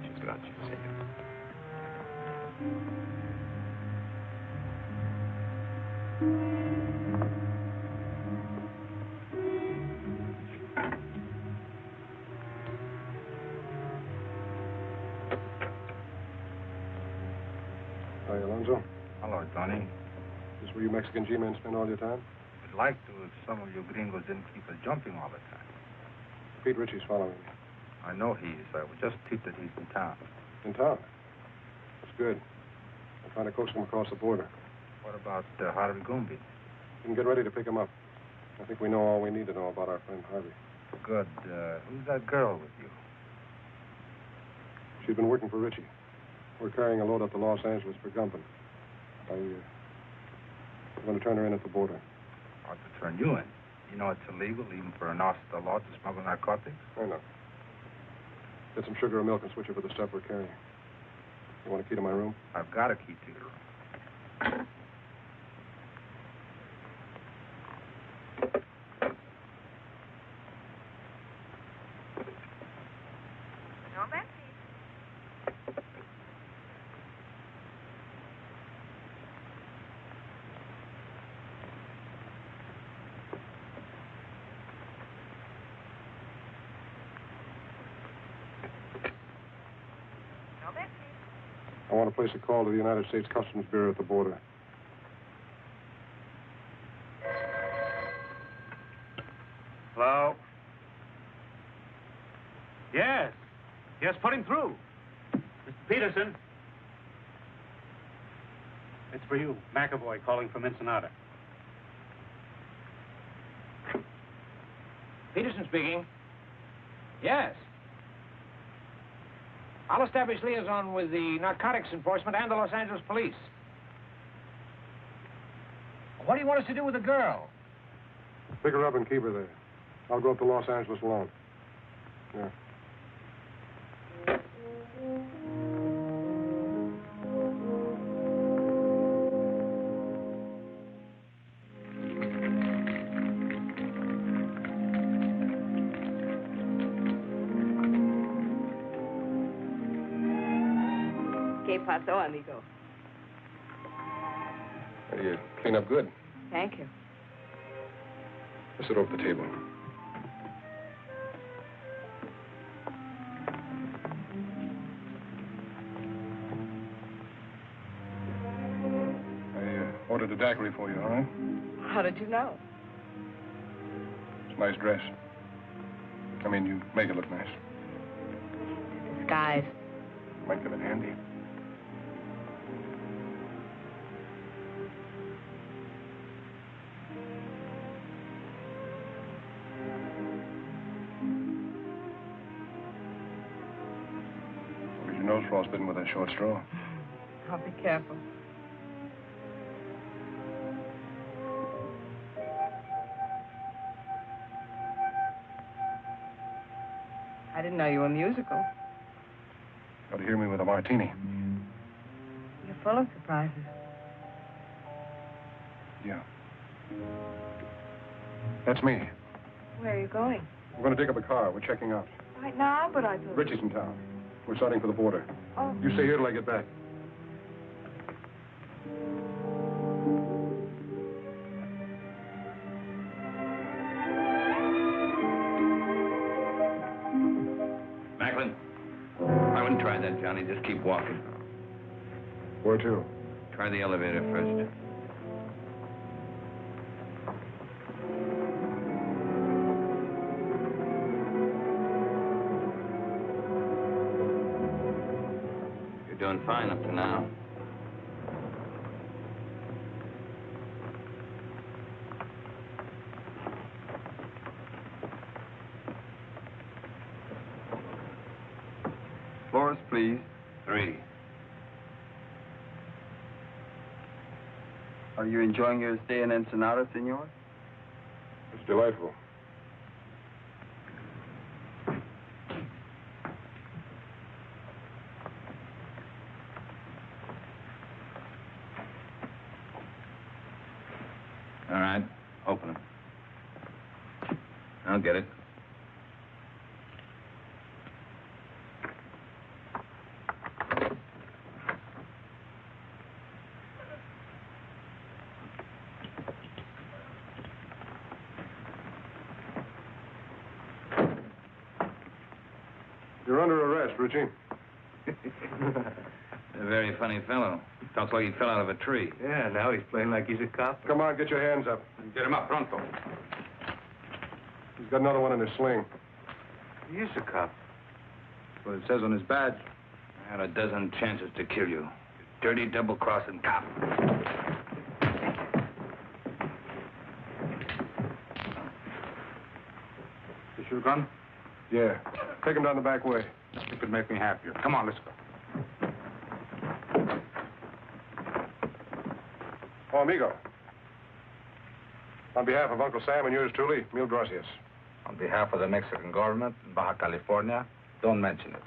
Muchas gracias, senor. Hi, Alonzo. Hello, Johnny. Is this where you Mexican G-men spend all your time? I'd like to if some of you gringos didn't keep us jumping all the time. Pete Ritchie's following me. I know he is. I was just tipped that he's in town. In town? That's good. I'm trying to coax him across the border. What about Harvey Gumby? You can get ready to pick him up. I think we know all we need to know about our friend Harvey. Good. Who's that girl with you? She's been working for Ritchie. We're carrying a load up to Los Angeles for Gumpen. I'm going to turn her in at the border. Ought to turn you in. You know it's illegal, even for an Oster law, to smuggle narcotics? I know. Get some sugar or milk and switch it for the stuff we're carrying. You want a key to my room? I've got a key to your room. No, Betsy. I want to place a call to the United States Customs Bureau at the border. Hello? Yes. Yes, put him through. Mr. Peterson. It's for you, McAvoy, calling from Ensenada. Peterson speaking. Yes. I'll establish liaison with the narcotics enforcement and the Los Angeles police. What do you want us to do with the girl? Pick her up and keep her there. I'll go up to Los Angeles alone. Yeah. ¿Qué pasó, amigo? You clean up good. Thank you. Just sit over the table. I ordered a daiquiri for you, all right? How did you know? It's a nice dress. I mean, you make it look nice. Disguise. Might come in handy. Your nose frostbitten with that short straw. I'll be careful. I didn't know you were musical. Got to hear me with a martini. You're full of surprises. Yeah. That's me. Where are you going? We're going to dig up a car. We're checking out. Right now, but I thought... Ritchie's in town. We're starting for the border. Oh. You stay here till I get back. Macklin, I wouldn't try that, Johnny. Just keep walking. Where to? Try the elevator first. Doing fine up to now. Floors, please. 3. Are you enjoying your stay in Ensenada, senor? It's delightful. All right, open it. I'll get it. You're under arrest, Ritchie. A very funny fellow. Talks like he fell out of a tree. Yeah, now he's playing like he's a cop. Come on, get your hands up. Get him up, pronto. He's got another one in his sling. He is a cop. That's what it says on his badge. I had a dozen chances to kill you. Dirty, double-crossing cop. Is your gun? Yeah. Take him down the back way. It could make me happier. Come on, let's go. Oh, amigo. On behalf of Uncle Sam and yours truly, mil gracias. On behalf of the Mexican government in Baja California, Don't mention it.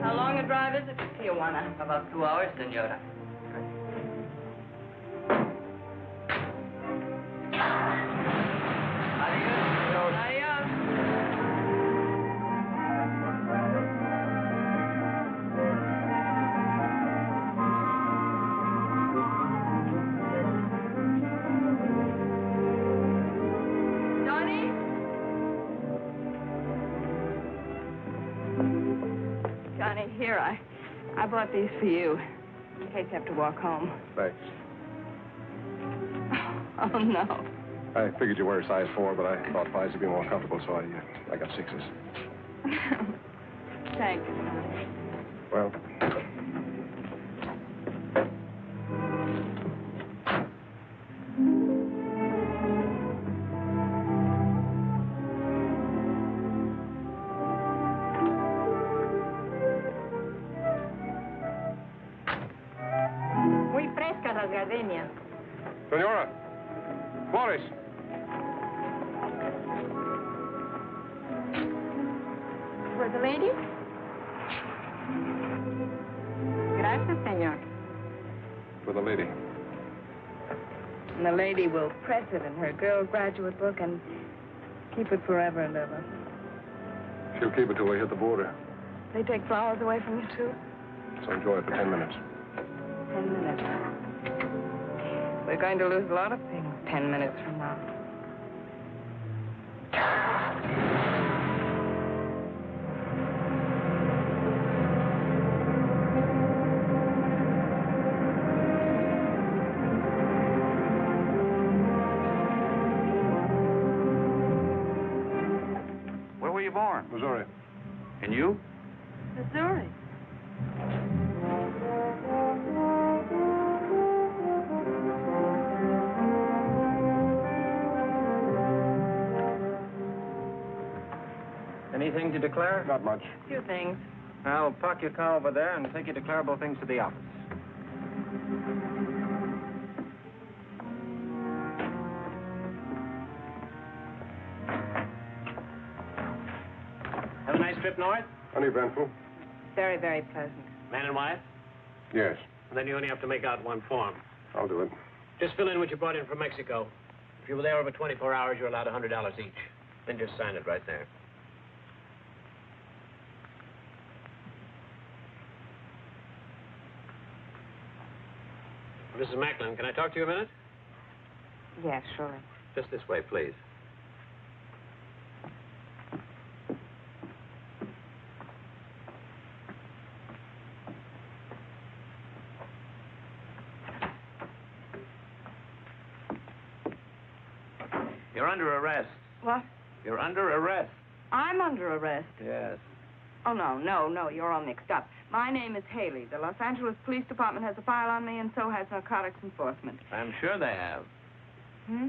How long a drive is it to Tijuana? About 2 hours, senora. Adios. Johnny? Johnny, here, I bought these for you, in case you have to walk home. Thanks. Oh, no. I figured you wear a size 4, but I thought 5s would be more comfortable, so I got 6s. Thanks, Johnny. Well, Muy frescas las gardenias. Senora! Flores! For the lady? Gracias, señor. For the lady. And the lady will press it in her girl graduate book and keep it forever and ever. She'll keep it till we hit the border. They take flowers away from you, too? So enjoy it for 10 minutes. 10 minutes. We're going to lose a lot of things 10 minutes from now. Where were you born? Missouri. And you? Missouri. Anything to declare? Not much. Two things. I'll park your car over there and take your declarable things to the office. Have a nice trip north? Uneventful? Very, very pleasant. Man and wife? Yes. And then you only have to make out one form. I'll do it. Just fill in what you brought in from Mexico. If you were there over 24 hours, you're allowed $100 each. Then just sign it right there. Mrs. Macklin, can I talk to you a minute? Yes, surely. Just this way, please. You're under arrest. What? You're under arrest. I'm under arrest. Yes. Oh, no, you're all mixed up. My name is Haley. The Los Angeles Police Department has a file on me, and so has narcotics enforcement. I'm sure they have. Hmm?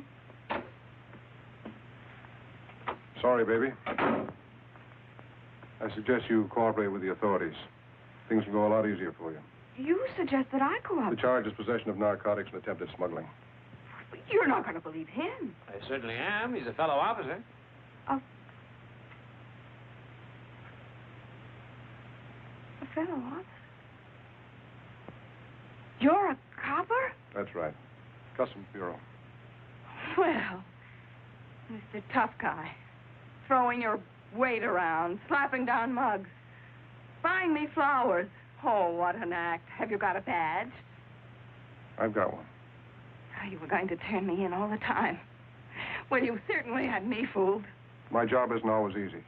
Sorry, baby. I suggest you cooperate with the authorities. Things will go a lot easier for you. You suggest that I The cooperate. charge is possession of narcotics and attempted smuggling. You're not going to believe him. I certainly am. He's a fellow officer. Oh. A fellow officer? You're a copper? That's right. Customs Bureau. Well, Mr. Tough Guy, throwing your weight around, slapping down mugs, buying me flowers. Oh, what an act. Have you got a badge? I've got one. Oh, you were going to turn me in all the time. Well, you certainly had me fooled. My job isn't always easy.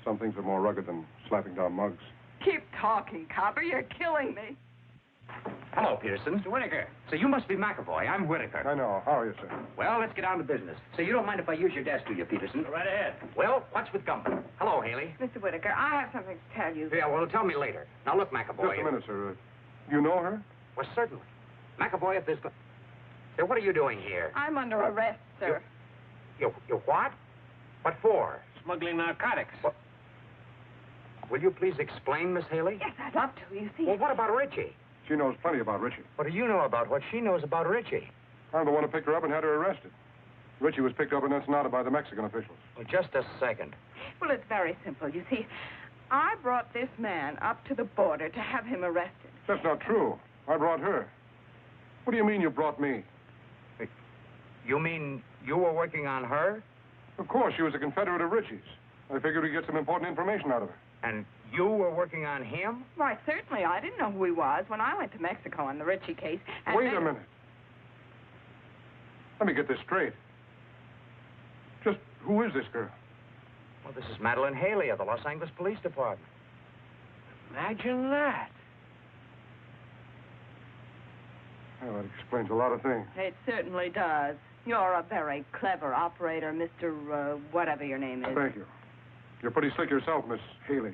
Some things are more rugged than slapping down mugs. Keep talking, copper. You're killing me. Hello, Peterson. Mr. Whitaker. So you must be McAvoy. I'm Whitaker. I know. How are you, sir? Well, let's get down to business. So you don't mind if I use your desk, do you, Peterson? Go right ahead. Well, what's with Gumbo? Hello, Haley. Mr. Whitaker, I have something to tell you. Yeah, well, tell me later. Now, look, McAvoy. Just a minute, sir. You know her? Well, certainly. McAvoy, if there's... Hey, what are you doing here? I'm under arrest, sir. You what? What for? Smuggling narcotics. What? Will you please explain, Miss Haley? Yes, I'd love to. You see... Well, what about Ritchie? She knows plenty about Ritchie. What do you know about what she knows about Ritchie? I'm the one who picked her up and had her arrested. Ritchie was picked up in Ensenada by the Mexican officials. Well, just a second. Well, it's very simple. You see, I brought this man up to the border to have him arrested. That's not true. I brought her. What do you mean you brought me? You mean you were working on her? Of course, she was a Confederate of Ritchie's. I figured we'd get some important information out of her. And you were working on him? Why, certainly. I didn't know who he was when I went to Mexico on the Ritchie case. And Wait a minute. Let me get this straight. Just who is this girl? Well, this is Madeleine Haley of the Los Angeles Police Department. Imagine that. Well, that explains a lot of things. It certainly does. You're a very clever operator, Mr. Whatever your name is. Thank you. You're pretty slick yourself, Miss Haley.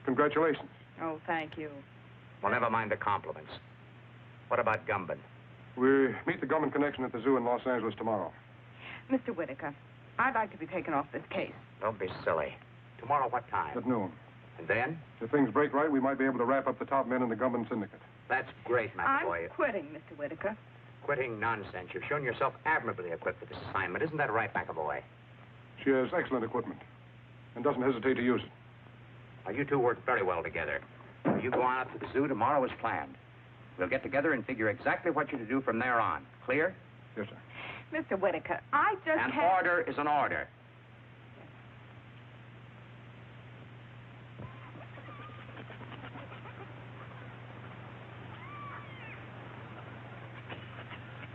Congratulations. Oh, thank you. Well, never mind the compliments. What about Gumban? We meet the Gumban connection at the zoo in Los Angeles tomorrow. Mr. Whitaker, I'd like to be taken off this case. Don't be silly. Tomorrow what time? At noon. And then? If things break right, we might be able to wrap up the top men in the Gumban syndicate. That's great, McAvoy. I'm quitting, Mr. Whitaker. Quitting nonsense. You've shown yourself admirably equipped for this assignment. Isn't that right, McAvoy? She has excellent equipment and doesn't hesitate to use it. Now, you two work very well together. You go on up to the zoo tomorrow as planned. We'll get together and figure exactly what you're to do from there on. Clear? Yes, sir. Mr. Whitaker, I just An can't... order is an order.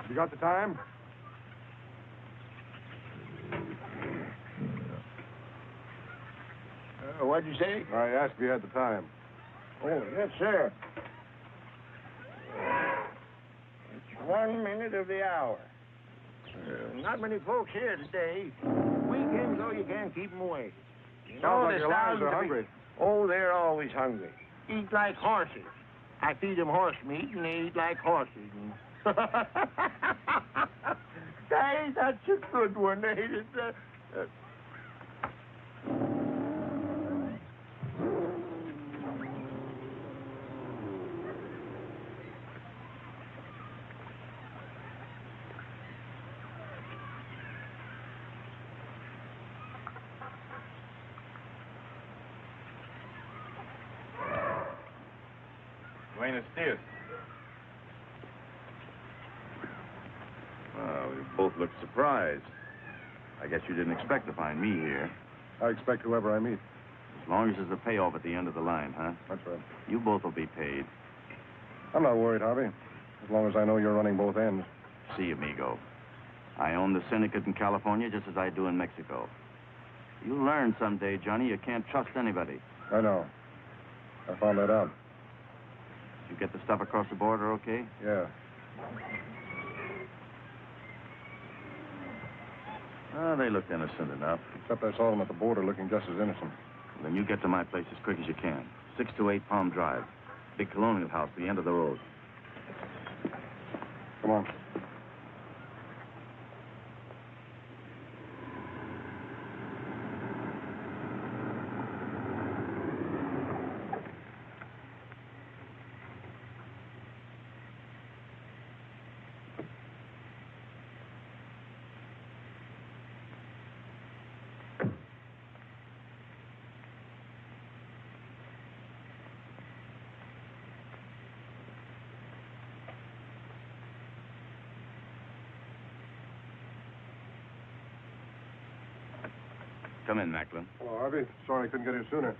You got the time? What'd you say? I asked if you had the time. Oh, yes, sir. It's 1 minute of the hour. Not many folks here today. Weekends, though, you can't keep them away. You Sounds like the your lions sound are of it- hungry. Oh, they're always hungry. Eat like horses. I feed them horse meat, and they eat like horses. Hey, that's a good one, ain't it? Buenos dias. Well, you both look surprised. I guess you didn't expect to find me here. I expect whoever I meet. As long as there's a payoff at the end of the line, huh? That's right. You both will be paid. I'm not worried, Harvey. As long as I know you're running both ends. See, amigo. I own the syndicate in California just as I do in Mexico. You'll learn someday, Johnny, you can't trust anybody. I know. I found that out. You get the stuff across the border okay? Yeah. Oh, they looked innocent enough. Except I saw them at the border looking just as innocent. Then you get to my place as quick as you can. 628 Palm Drive. Big colonial house, the end of the road. Come on. Come in, Macklin. Hello, Harvey. Sorry I couldn't get here sooner.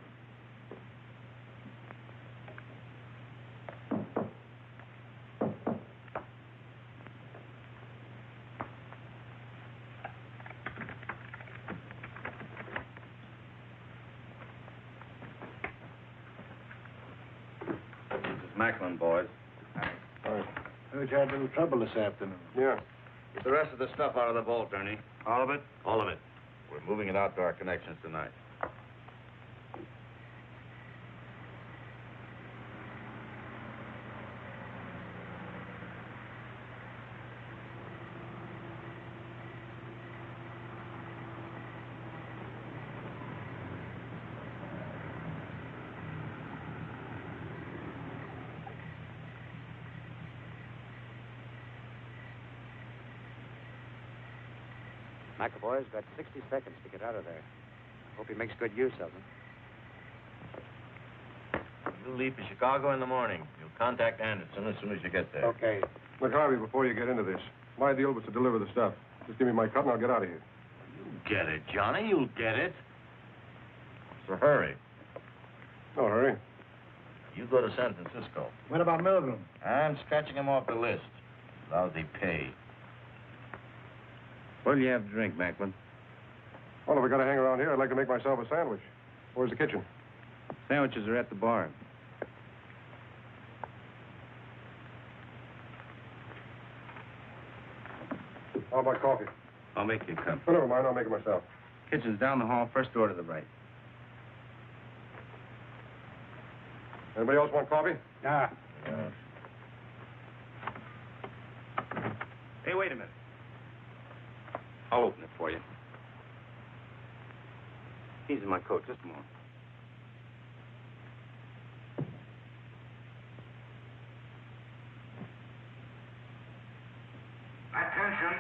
This is Macklin, boys. Heard you had a little trouble this afternoon. Yeah. Get the rest of the stuff out of the vault, Ernie. All of it? All of it. We're moving it out to our connections tonight. McAvoy's got 60 seconds to get out of there. Hope he makes good use of them. You leave for Chicago in the morning. You'll contact Anderson as soon as you get there. Okay. Look, Harvey, before you get into this, my deal was to deliver the stuff. Just give me my cut and I'll get out of here. You'll get it, Johnny. You'll get it. So hurry. No hurry. You go to San Francisco. What about Milgram? I'm scratching him off the list. Lousy pay. What'll you have to drink, Macklin? Well, if we got to hang around here, I'd like to make myself a sandwich. Where's the kitchen? Sandwiches are at the bar. How about coffee? I'll make you a cup. Oh, never mind. I'll make it myself. Kitchen's down the hall, first door to the right. Anybody else want coffee? Nah. Hey, wait a minute. I'll open it for you. Keys in my coat, just a moment. Attention!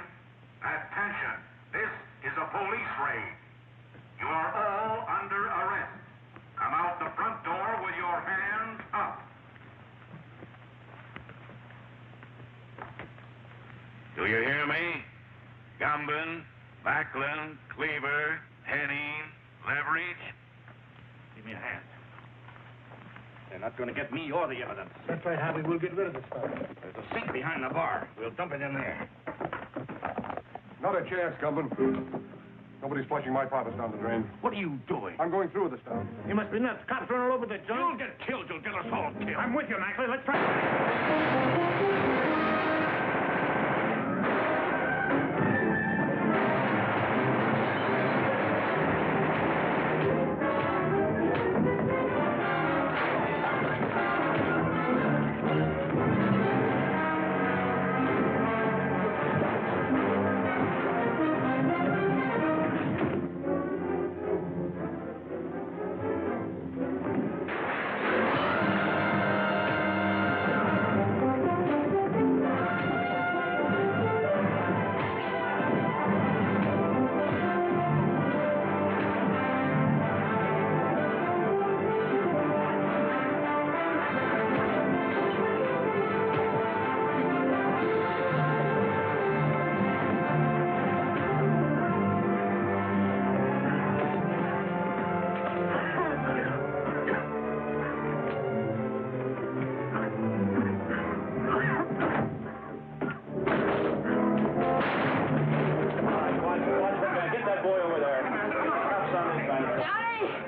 Attention! This is a police raid. You are all under arrest. Come out the front door with your hands up. Do you hear me? Gumbin, Macklin, Cleaver, Henning, Leverage. Give me a hand. They're not going to get me or the evidence. That's right, Harvey. We'll get rid of the stuff. There's a sink behind the bar. We'll dump it in there. Not a chance, Gumbin. Nobody's flushing my profits down the drain. What are you doing? I'm going through with the stuff. You must be nuts. Cops running all over the joint. You'll get killed. You'll get us all killed. I'm with you, Macklin. Let's try.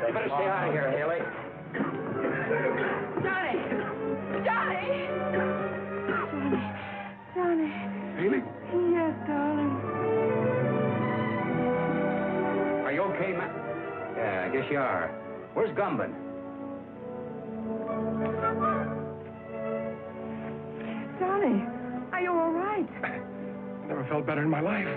You better stay out of here, Haley. Johnny! Johnny! Johnny. Haley? Yes, darling. Are you okay, Matt? Yeah, I guess you are. Where's Gumbin? Johnny, are you all right? Never felt better in my life.